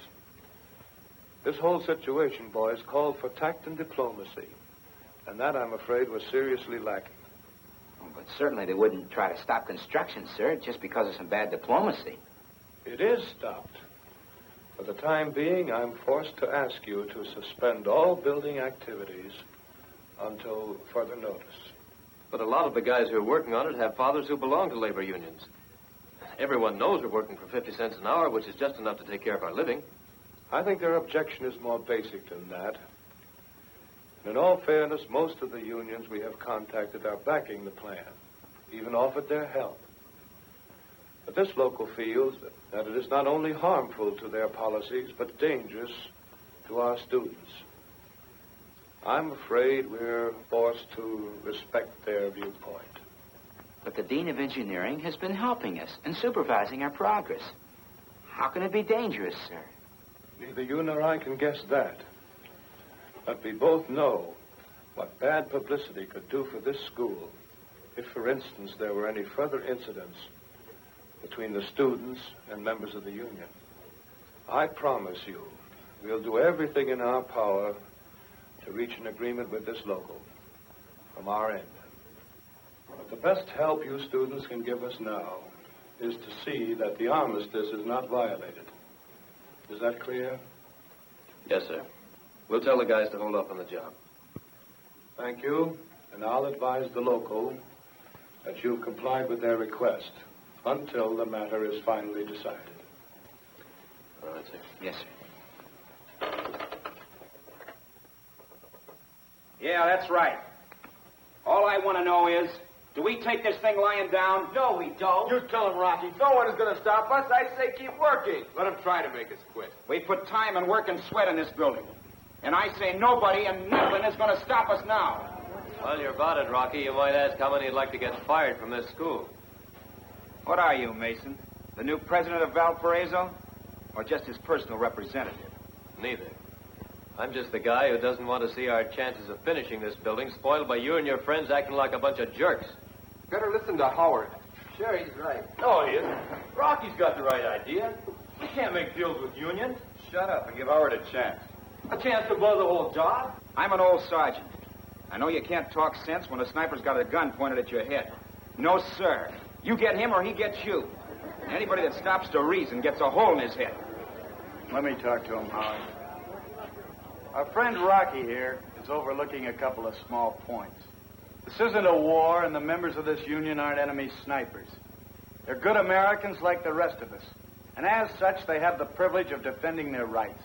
This whole situation, boys, called for tact and diplomacy, and that, I'm afraid, was seriously lacking. Oh, but certainly they wouldn't try to stop construction, sir, just because of some bad diplomacy. It is stopped. For the time being, I'm forced to ask you to suspend all building activities until further notice. But a lot of the guys who are working on it have fathers who belong to labor unions. Everyone knows we're working for 50 cents an hour, which is just enough to take care of our living. I think their objection is more basic than that. And in all fairness, most of the unions we have contacted are backing the plan, even offered their help. But this local feels that it is not only harmful to their policies, but dangerous to our students. I'm afraid we're forced to respect their viewpoint. But the Dean of Engineering has been helping us and supervising our progress. How can it be dangerous, sir? Neither you nor I can guess that. But we both know what bad publicity could do for this school if, for instance, there were any further incidents between the students and members of the union. I promise you, we'll do everything in our power to reach an agreement with this local from our end. But the best help you students can give us now is to see that the armistice is not violated. Is that clear? Yes, sir. We'll tell the guys to hold off on the job. Thank you, and I'll advise the local that you've complied with their request until the matter is finally decided. All right, sir. Yes, sir. Yeah, that's right. All I want to know is, do we take this thing lying down? No, we don't. You tell him, Rocky. No one is going to stop us. I say keep working. Let him try to make us quit. We put time and work and sweat in this building. And I say nobody and nothing is going to stop us now. While you're about it, Rocky, you might ask how many would like to get fired from this school. What are you, Mason? The new president of Valparaiso? Or just his personal representative? Neither. I'm just the guy who doesn't want to see our chances of finishing this building spoiled by you and your friends acting like a bunch of jerks. Better listen to Howard. Sure, he's right. No, he isn't. Rocky's got the right idea. We can't make deals with unions. Shut up and give Howard a chance. A chance to blow the whole job? I'm an old sergeant. I know you can't talk sense when a sniper's got a gun pointed at your head. No, sir. You get him or he gets you. Anybody that stops to reason gets a hole in his head. Let me talk to him, Howard. Our friend Rocky here is overlooking a couple of small points. This isn't a war, and the members of this union aren't enemy snipers. They're good Americans like the rest of us. And as such, they have the privilege of defending their rights.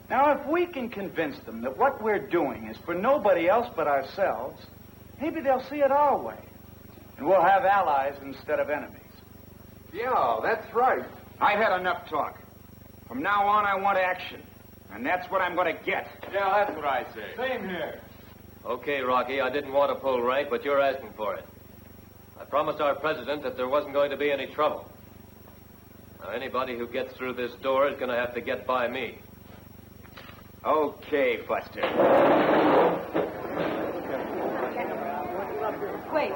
Now, if we can convince them that what we're doing is for nobody else but ourselves, maybe they'll see it our way. And we'll have allies instead of enemies. Yeah, that's right. I've had enough talk. From now on, I want action. And that's what I'm going to get. Yeah, that's what I say. Same here. Okay, Rocky, I didn't want to pull rank, but you're asking for it. I promised our president that there wasn't going to be any trouble. Now, anybody who gets through this door is going to have to get by me. Okay, Buster. Wait.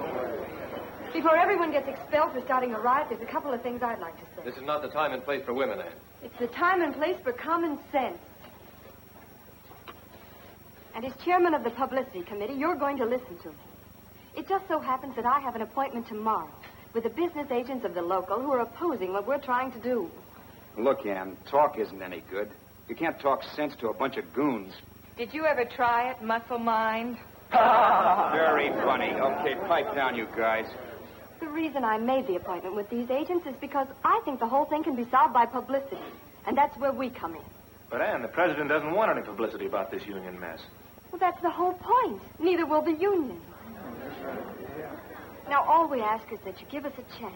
Before everyone gets expelled for starting a riot, there's a couple of things I'd like to say. This is not the time and place for women, Ann. It's the time and place for common sense. And as chairman of the publicity committee, you're going to listen to me. It just so happens that I have an appointment tomorrow with the business agents of the local who are opposing what we're trying to do. Look, Ann, talk isn't any good. You can't talk sense to a bunch of goons. Did you ever try it, muscle mind? Very funny. Okay, pipe down, you guys. The reason I made the appointment with these agents is because I think the whole thing can be solved by publicity. And that's where we come in. But, Ann, the president doesn't want any publicity about this union mess. Well, that's the whole point. Neither will the union. Now, all we ask is that you give us a chance.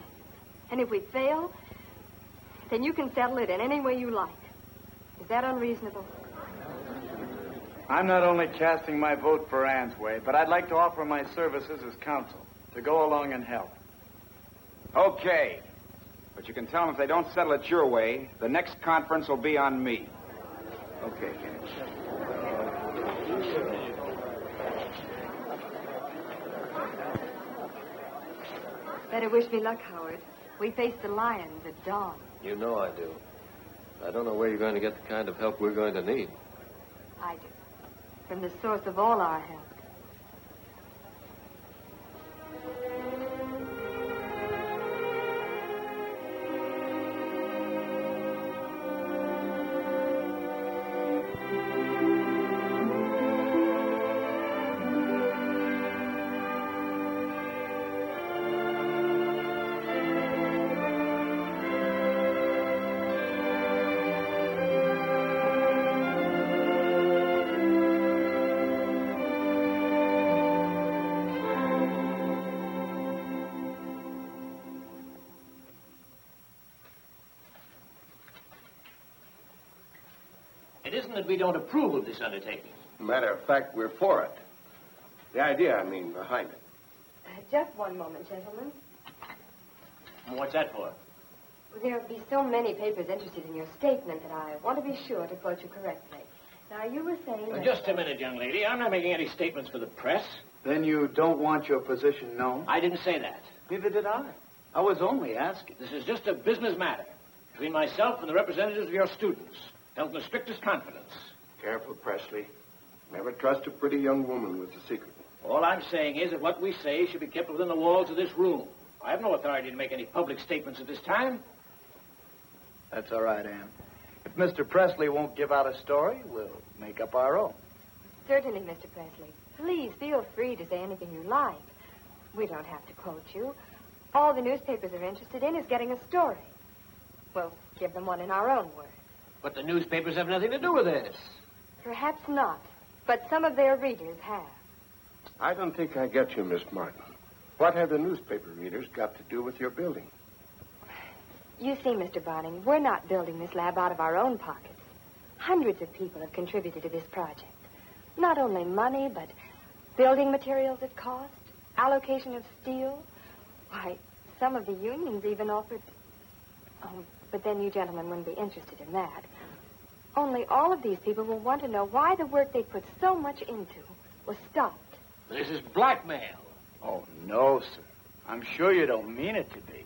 And if we fail, then you can settle it in any way you like. Is that unreasonable? I'm not only casting my vote for Ann's way, but I'd like to offer my services as counsel to go along and help. Okay. But you can tell them if they don't settle it your way, the next conference will be on me. Okay, Kenny. Better wish me luck, Howard. We face the lions at dawn. You know I do. I don't know where you're going to get the kind of help we're going to need. I do. From the source of all our help. It isn't that we don't approve of this undertaking. Matter of fact, we're for it. The idea, I mean, behind it. Just one moment, gentlemen. What's that for? There'll be so many papers interested in your statement that I want to be sure to quote you correctly. Now, you were saying that... Just a minute, young lady. I'm not making any statements for the press. Then you don't want your position known? I didn't say that. Neither did I. I was only asking. This is just a business matter between myself and the representatives of your students, held in the strictest confidence. Careful, Presley. Never trust a pretty young woman with a secret. All I'm saying is that what we say should be kept within the walls of this room. I have no authority to make any public statements at this time. That's all right, Ann. If Mr. Presley won't give out a story, we'll make up our own. Certainly, Mr. Presley. Please feel free to say anything you like. We don't have to quote you. All the newspapers are interested in is getting a story. We'll give them one in our own words. But the newspapers have nothing to do with this. Perhaps not, but some of their readers have. I don't think I get you, Miss Martin. What have the newspaper readers got to do with your building? You see, Mr. Barning, we're not building this lab out of our own pockets. Hundreds of people have contributed to this project. Not only money, but building materials at cost, allocation of steel. Why, some of the unions even offered... Oh, but then you gentlemen wouldn't be interested in that. Only all of these people will want to know why the work they put so much into was stopped. This is blackmail. Oh, no, sir. I'm sure you don't mean it to be.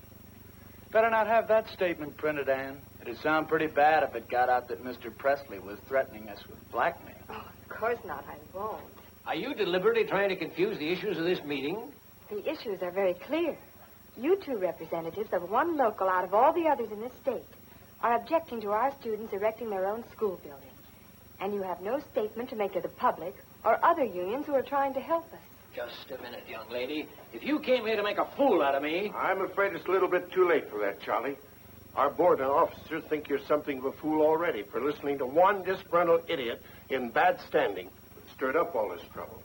Better not have that statement printed, Anne. It'd sound pretty bad if it got out that Mr. Presley was threatening us with blackmail. Oh, of course not. I won't. Are you deliberately trying to confuse the issues of this meeting? The issues are very clear. You two representatives of one local out of all the others in this state are objecting to our students erecting their own school building. And you have no statement to make to the public or other unions who are trying to help us. Just a minute, young lady. If you came here to make a fool out of me... I'm afraid it's a little bit too late for that, Charlie. Our board and officers think you're something of a fool already for listening to one disgruntled idiot in bad standing that stirred up all this trouble.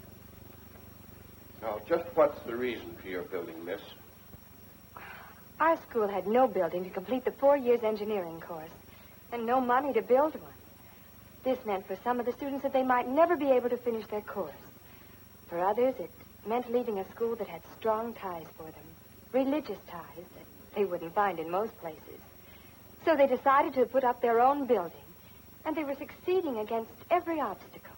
Now, just what's the reason for your building, miss? Our school had no building to complete the 4 years engineering course and no money to build one. This meant for some of the students that they might never be able to finish their course. For others, it meant leaving a school that had strong ties for them, religious ties that they wouldn't find in most places. So they decided to put up their own building, and they were succeeding against every obstacle.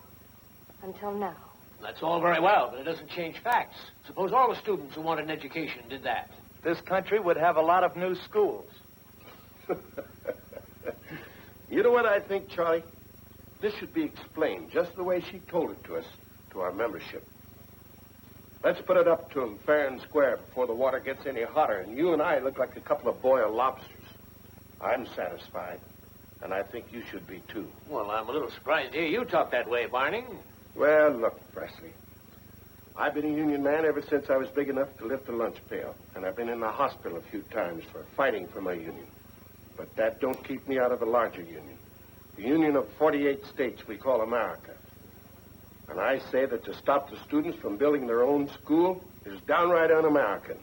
Until now. That's all very well, but it doesn't change facts. Suppose all the students who wanted an education did that. This country would have a lot of new schools. You know what I think, Charlie? This should be explained just the way she told it to us, to our membership. Let's put it up to them fair and square before the water gets any hotter, and you and I look like a couple of boiled lobsters. I'm satisfied, and I think you should be, too. Well, I'm a little surprised to hear you talk that way, Barning. Well, look, Presley. I've been a union man ever since I was big enough to lift a lunch pail, and I've been in the hospital a few times for fighting for my union. But that don't keep me out of the larger union, the union of 48 states we call America. And I say that to stop the students from building their own school is downright un-American.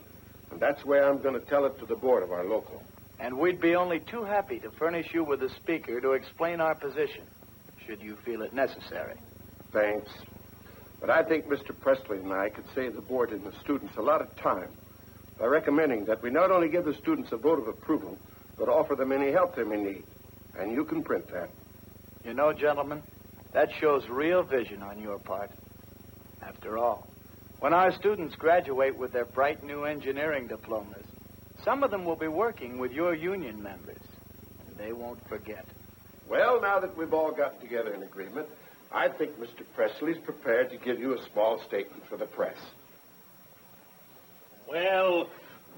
And that's the way I'm going to tell it to the board of our local. And we'd be only too happy to furnish you with a speaker to explain our position, should you feel it necessary. Thanks. But I think Mr. Presley and I could save the board and the students a lot of time by recommending that we not only give the students a vote of approval, but offer them any help they may need. And you can print that. You know, gentlemen, that shows real vision on your part. After all, when our students graduate with their bright new engineering diplomas, some of them will be working with your union members, and they won't forget. Well, now that we've all gotten together in agreement, I think Mr. Presley's prepared to give you a small statement for the press. Well,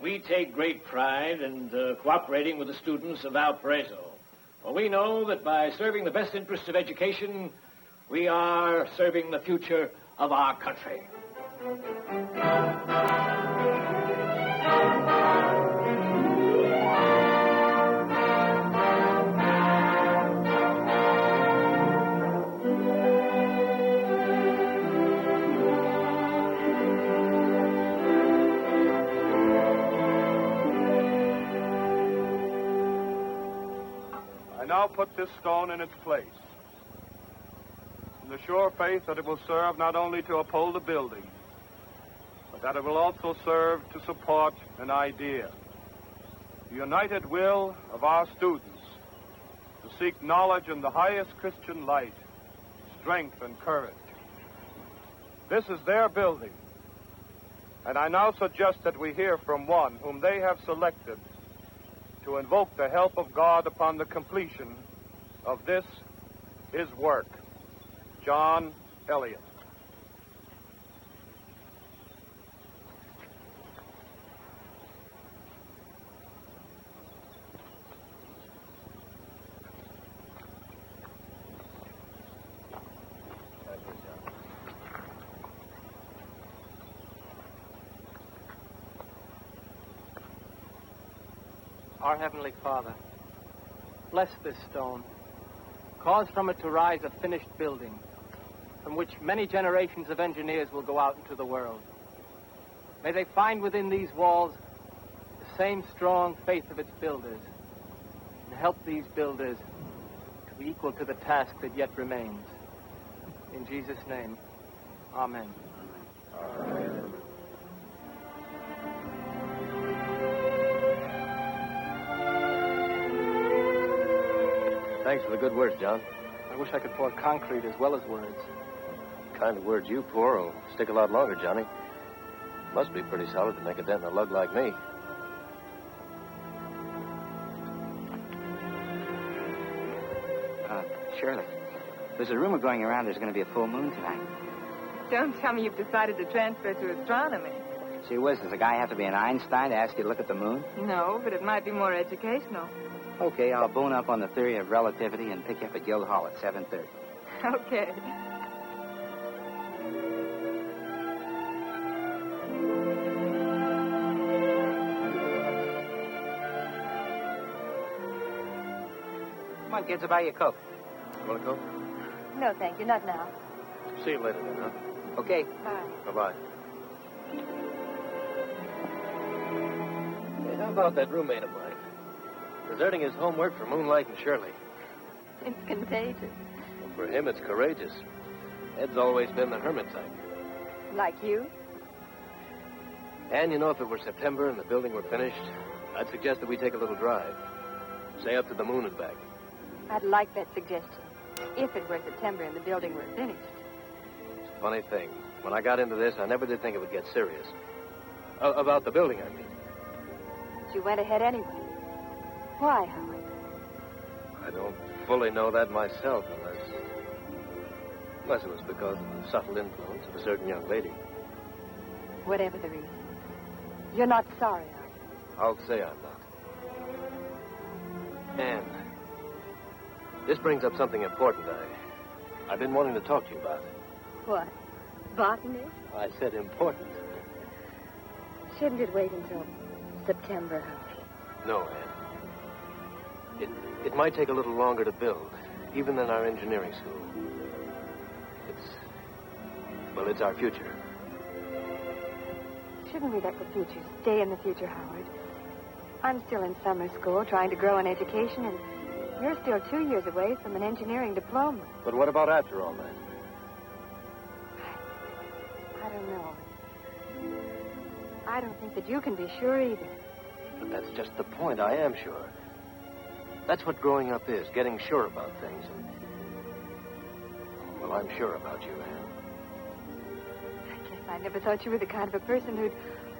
we take great pride in cooperating with the students of Valparaiso. For we know that by serving the best interests of education, we are serving the future of our country. I now put this stone in its place, in the sure faith that it will serve not only to uphold the building, but that it will also serve to support an idea, the united will of our students to seek knowledge in the highest Christian light, strength and courage. This is their building, and I now suggest that we hear from one whom they have selected to invoke the help of God upon the completion of this, his work, John Elliott. Our Heavenly Father, bless this stone. Cause from it to rise a finished building from which many generations of engineers will go out into the world. May they find within these walls the same strong faith of its builders and help these builders to be equal to the task that yet remains. In Jesus' name, amen. Amen. Thanks for the good words, John. I wish I could pour concrete as well as words. The kind of words you pour will stick a lot longer, Johnny. Must be pretty solid to make a dent in a lug like me. Shirley, there's a rumor going around there's going to be a full moon tonight. Don't tell me you've decided to transfer to astronomy. Gee whiz, does a guy have to be an Einstein to ask you to look at the moon? No, but it might be more educational. Okay, I'll bone up on the theory of relativity and pick you up at Guildhall at 7:30. Okay. Come on, kids, I'll buy you a Coke. Want to go? No, thank you. Not now. See you later then, huh? Okay. Bye. Bye-bye. Hey, how about that roommate of mine? Deserting his homework for Moonlight and Shirley. It's contagious. Well, for him, it's courageous. Ed's always been the hermit type. Like you? And, you know, if it were September and the building were finished, I'd suggest that we take a little drive. Say up to the moon and back. I'd like that suggestion. If it were September and the building were finished. It's a funny thing. When I got into this, I never did think it would get serious. About the building, I mean. But you went ahead anyway. Why, Howard? I don't fully know that myself, unless it was because of the subtle influence of a certain young lady. Whatever the reason. You're not sorry, are you? I'll say I'm not. Anne, this brings up something important I've been wanting to talk to you about. What? Botany? I said important. Shouldn't it wait until September, Howard? No, Anne. It might take a little longer to build, even than our engineering school. It's our future. Shouldn't we let the future stay in the future, Howard? I'm still in summer school trying to grow an education, and you're still 2 years away from an engineering diploma. But what about after all that? I don't know. I don't think that you can be sure either. But that's just the point. I am sure. That's what growing up is, getting sure about things. And, well, I'm sure about you, Anne. I guess I never thought you were the kind of a person who'd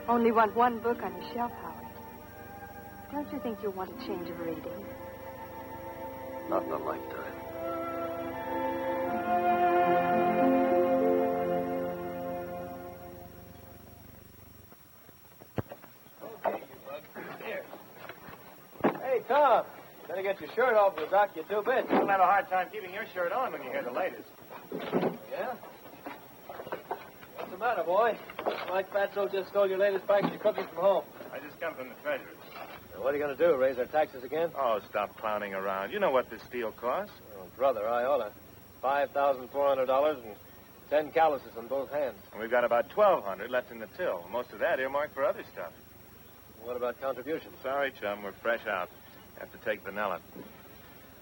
only want one book on your shelf, Howard. Don't you think you'll want a change of reading? Not in a lifetime. Hey, Tom. Better get your shirt off the dock. You're too big. You'll have a hard time keeping your shirt on when you hear the latest. Yeah? What's the matter, boy? Mike Fatso just stole your latest package of cookies from home. I just come from the treasury. What are you going to do, raise our taxes again? Oh, stop clowning around. You know what this steel costs. Oh, brother, I oughta. $5,400 and 10 calluses on both hands. And we've got about $1,200 left in the till. Most of that earmarked for other stuff. What about contributions? Sorry, chum. We're fresh out. Have to take vanilla.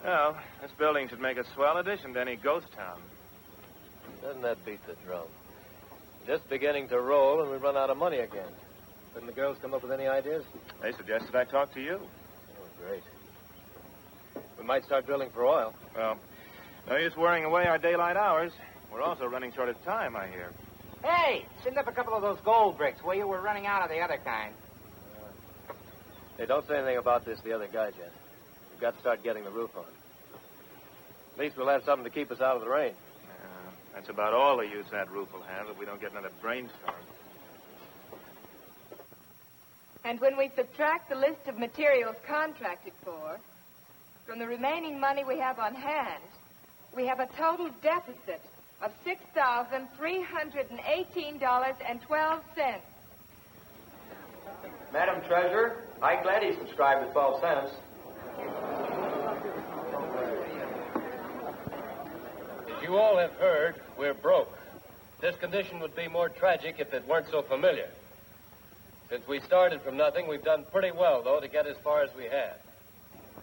Well, this building should make a swell addition to any ghost town. Doesn't that beat the drum? Just beginning to roll, and we run out of money again. Didn't the girls come up with any ideas? They suggested I talk to you. Oh, great. We might start drilling for oil. Well, no use worrying away our daylight hours. We're also running short of time, I hear. Hey, send up a couple of those gold bricks, will you? We're running out of the other kind. Hey, don't say anything about this to the other guys yet. We've got to start getting the roof on. At least we'll have something to keep us out of the rain. That's about all the use that roof will have if we don't get another brainstorm. And when we subtract the list of materials contracted for from the remaining money we have on hand, we have a total deficit of $6,318.12. Madam Treasurer, I gladly subscribe to 12 cents. As you all have heard, we're broke. This condition would be more tragic if it weren't so familiar. Since we started from nothing, we've done pretty well, though, to get as far as we have.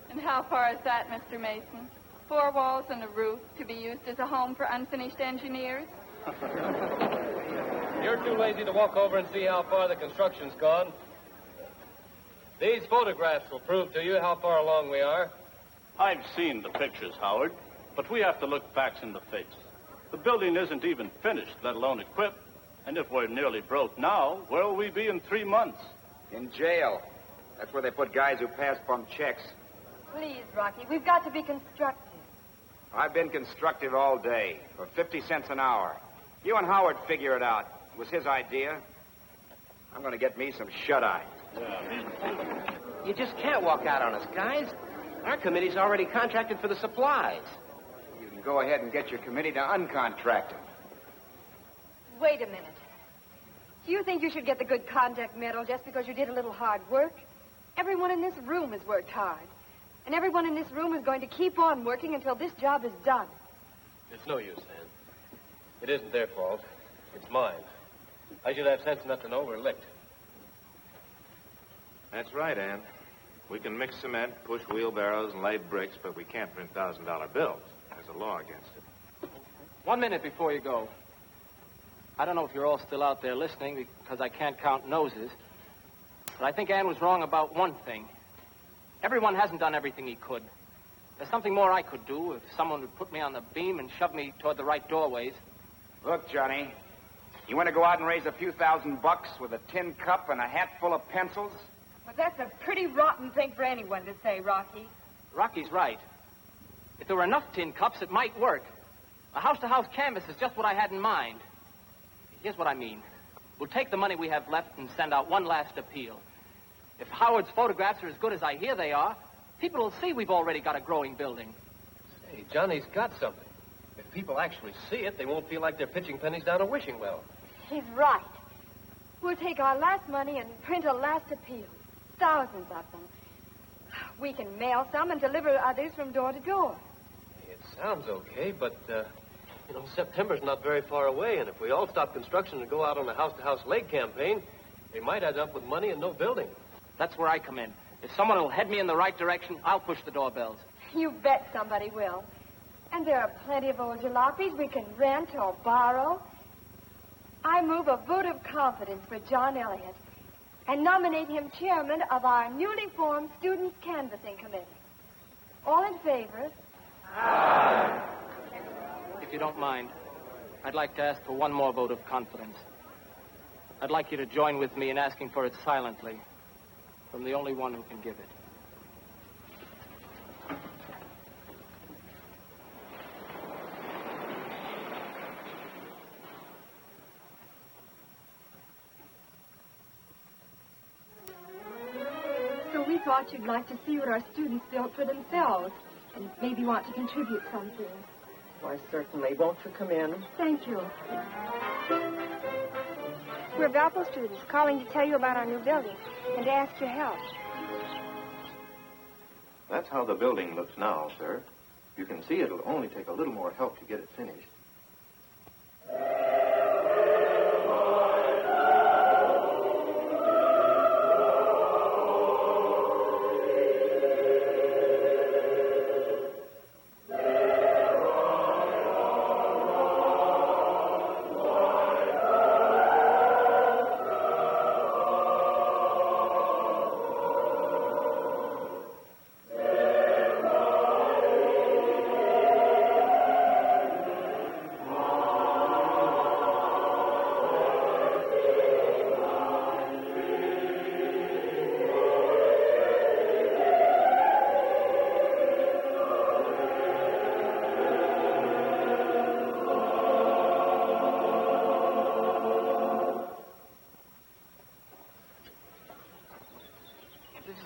And how far is that, Mr. Mason? 4 walls and a roof to be used as a home for unfinished engineers? You're too lazy to walk over and see how far the construction's gone. These photographs will prove to you how far along we are. I've seen the pictures, Howard, but we have to look facts in the face. The building isn't even finished, let alone equipped. And if we're nearly broke now, where'll we be in 3 months? In jail. That's where they put guys who pass bum checks. Please, Rocky, we've got to be constructive. I've been constructive all day for 50 cents an hour. You and Howard figure it out. It was his idea. I'm going to get me some shut-eye. You just can't walk out on us, guys. Our committee's already contracted for the supplies. You can go ahead and get your committee to uncontract them. Wait a minute. Do you think you should get the Good Conduct Medal just because you did a little hard work? Everyone in this room has worked hard. And everyone in this room is going to keep on working until this job is done. It's no use, Ann. It isn't their fault. It's mine. I should have sense enough to know we're licked. That's right, Ann. We can mix cement, push wheelbarrows, and lay bricks, but we can't print $1,000 bills. There's a law against it. 1 minute before you go. I don't know if you're all still out there listening because I can't count noses, but I think Ann was wrong about one thing. Everyone hasn't done everything he could. There's something more I could do if someone would put me on the beam and shove me toward the right doorways. Look, Johnny, you want to go out and raise a few $1,000 with a tin cup and a hat full of pencils? Well, that's a pretty rotten thing for anyone to say, Rocky. Rocky's right. If there were enough tin cups, it might work. A house-to-house canvas is just what I had in mind. Here's what I mean. We'll take the money we have left and send out one last appeal. If Howard's photographs are as good as I hear they are, people will see we've already got a growing building. Say, Johnny's got something. If people actually see it, they won't feel like they're pitching pennies down a wishing well. He's right. We'll take our last money and print a last appeal. Thousands of them. We can mail some and deliver others from door to door. It sounds okay, but, September's not very far away, and if we all stop construction and go out on a house-to-house leg campaign, we might end up with money and no building. That's where I come in. If someone will head me in the right direction, I'll push the doorbells. You bet somebody will. And there are plenty of old jalopies we can rent or borrow. I move a vote of confidence for John Elliott and nominate him chairman of our newly formed Students' Canvassing Committee. All in favor? Aye. If you don't mind, I'd like to ask for one more vote of confidence. I'd like you to join with me in asking for it silently from the only one who can give it. So we thought you'd like to see what our students built for themselves and maybe want to contribute something. Why, certainly. Won't you come in? Thank you. We're Valpo students calling to tell you about our new building and to ask your help. That's how the building looks now, sir. You can see it'll only take a little more help to get it finished.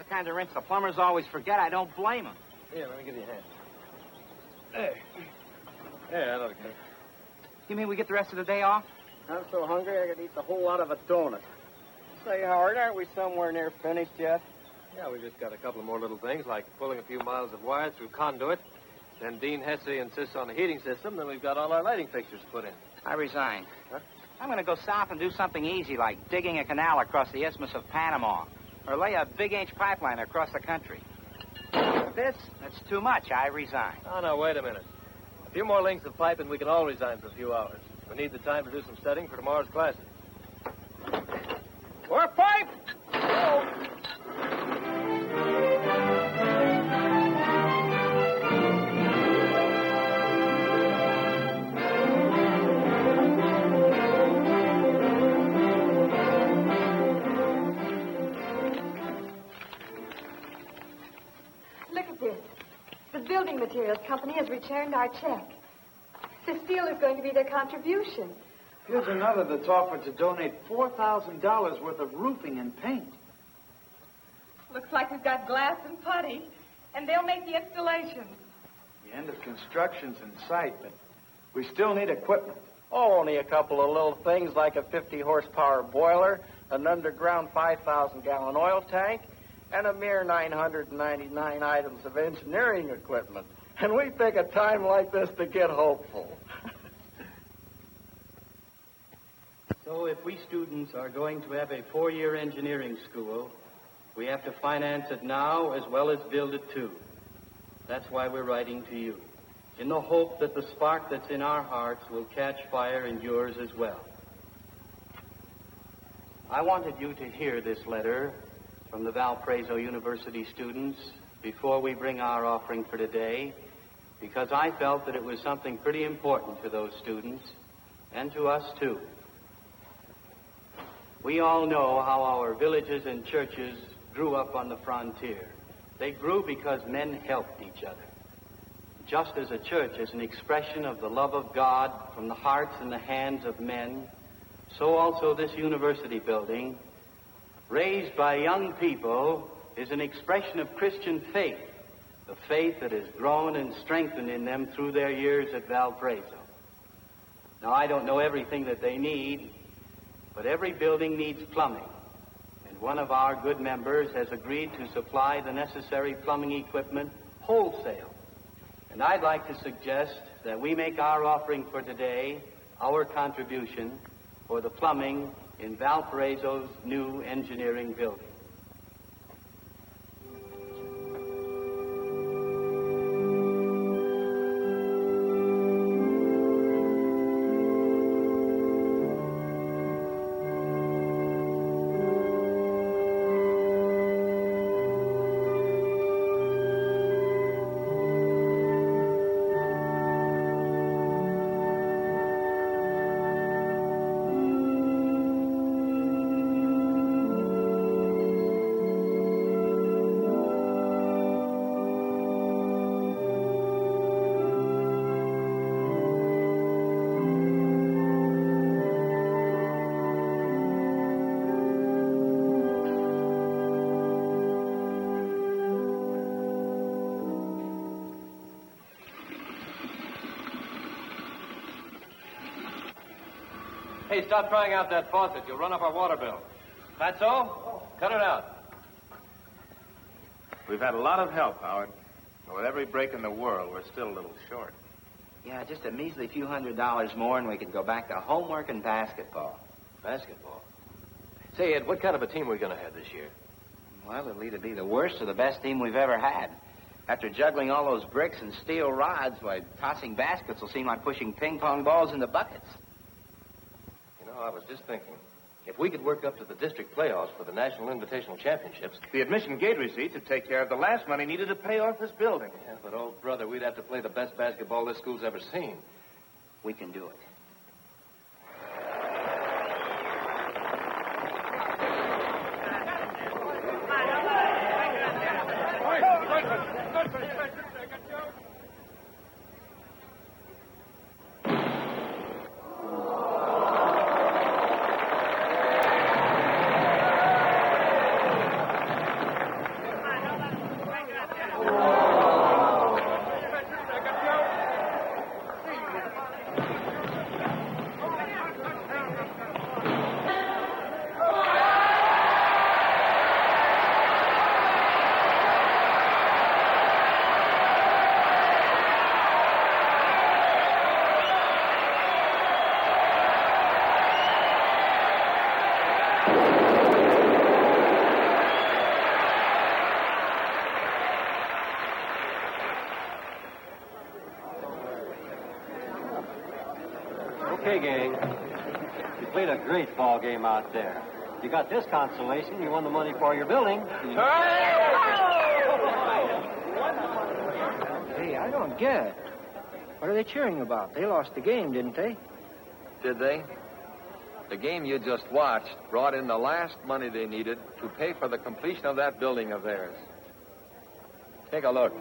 Kind of rinse the plumbers always forget. I don't blame them. Here, let me give you a hand. There. There, that ought to get it. You mean we get the rest of the day off? I'm so hungry I could eat the whole lot of a donut. Say, Howard, aren't we somewhere near finished yet? Yeah, we just got a couple of more little things, like pulling a few miles of wire through conduit. Then Dean Hesse insists on the heating system. Then we've got all our lighting fixtures put in. I resign. Huh? I'm going to go south and do something easy, like digging a canal across the Isthmus of Panama, or lay a big-inch pipeline across the country. That's too much. I resign. Oh, no, wait a minute. A few more lengths of pipe and we can all resign for a few hours. We need the time to do some studying for tomorrow's classes. More pipe! Look at this. The building materials company has returned our check. The steel is going to be their contribution. Here's another that's offered to donate $4,000 worth of roofing and paint. Looks like we've got glass and putty, and they'll make the installations. The end of construction's in sight, but we still need equipment. Oh, only a couple of little things like a 50-horsepower boiler, an underground 5,000-gallon oil tank, and a mere 999 items of engineering equipment. And we pick a time like this to get hopeful. So if we students are going to have a 4-year engineering school, we have to finance it now as well as build it too. That's why we're writing to you, in the hope that the spark that's in our hearts will catch fire in yours as well. I wanted you to hear this letter from the Valparaiso University students before we bring our offering for today, because I felt that it was something pretty important to those students and to us too. We all know how our villages and churches grew up on the frontier. They grew because men helped each other. Just as a church is an expression of the love of God from the hearts and the hands of men, so also this university building, raised by young people, is an expression of Christian faith, the faith that has grown and strengthened in them through their years at Valparaiso. Now, I don't know everything that they need, but every building needs plumbing, and one of our good members has agreed to supply the necessary plumbing equipment wholesale. And I'd like to suggest that we make our offering for today, our contribution for the plumbing in Valparaiso's new engineering building. Hey, stop trying out that faucet. You'll run up our water bill. Fatso, cut it out. We've had a lot of help, Howard. But with every break in the world, we're still a little short. Yeah, just a measly few $100s more and we could go back to homework and basketball. Basketball? Say, Ed, what kind of a team are we going to have this year? Well, it'll either be the worst or the best team we've ever had. After juggling all those bricks and steel rods, why, tossing baskets will seem like pushing ping-pong balls into buckets. You know, I was just thinking, if we could work up to the district playoffs for the National Invitational Championships... The admission gate receipts would take care of the last money needed to pay off this building. Yeah, but, old brother, we'd have to play the best basketball this school's ever seen. We can do it. Okay, gang. You played a great ball game out there. You got this consolation. You won the money for your building. Hey, I don't get it. What are they cheering about? They lost the game, didn't they? Did they? The game you just watched brought in the last money they needed to pay for the completion of that building of theirs. Take a look.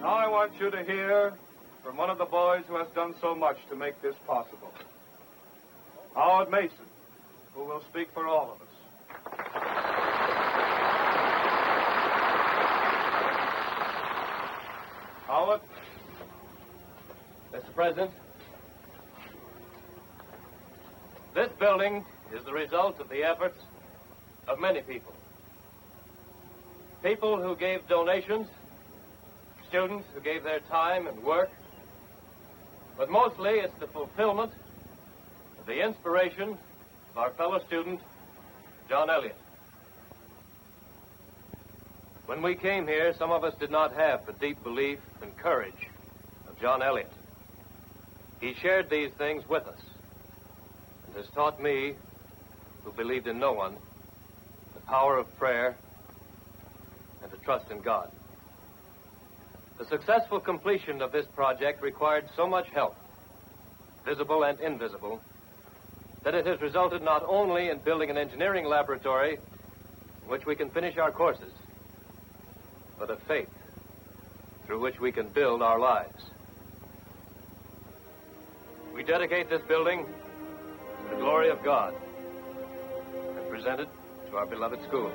Now I want you to hear from one of the boys who has done so much to make this possible. Howard Mason, who will speak for all of us. Howard? Mr. President, this building is the result of the efforts of many people. People who gave donations, students who gave their time and work, but mostly it's the fulfillment of the inspiration of our fellow student, John Elliott. When we came here, some of us did not have the deep belief and courage of John Elliott. He shared these things with us and has taught me, who believed in no one, the power of prayer and to trust in God. The successful completion of this project required so much help, visible and invisible, that it has resulted not only in building an engineering laboratory in which we can finish our courses, but a faith through which we can build our lives. We dedicate this building to the glory of God and present it to our beloved school.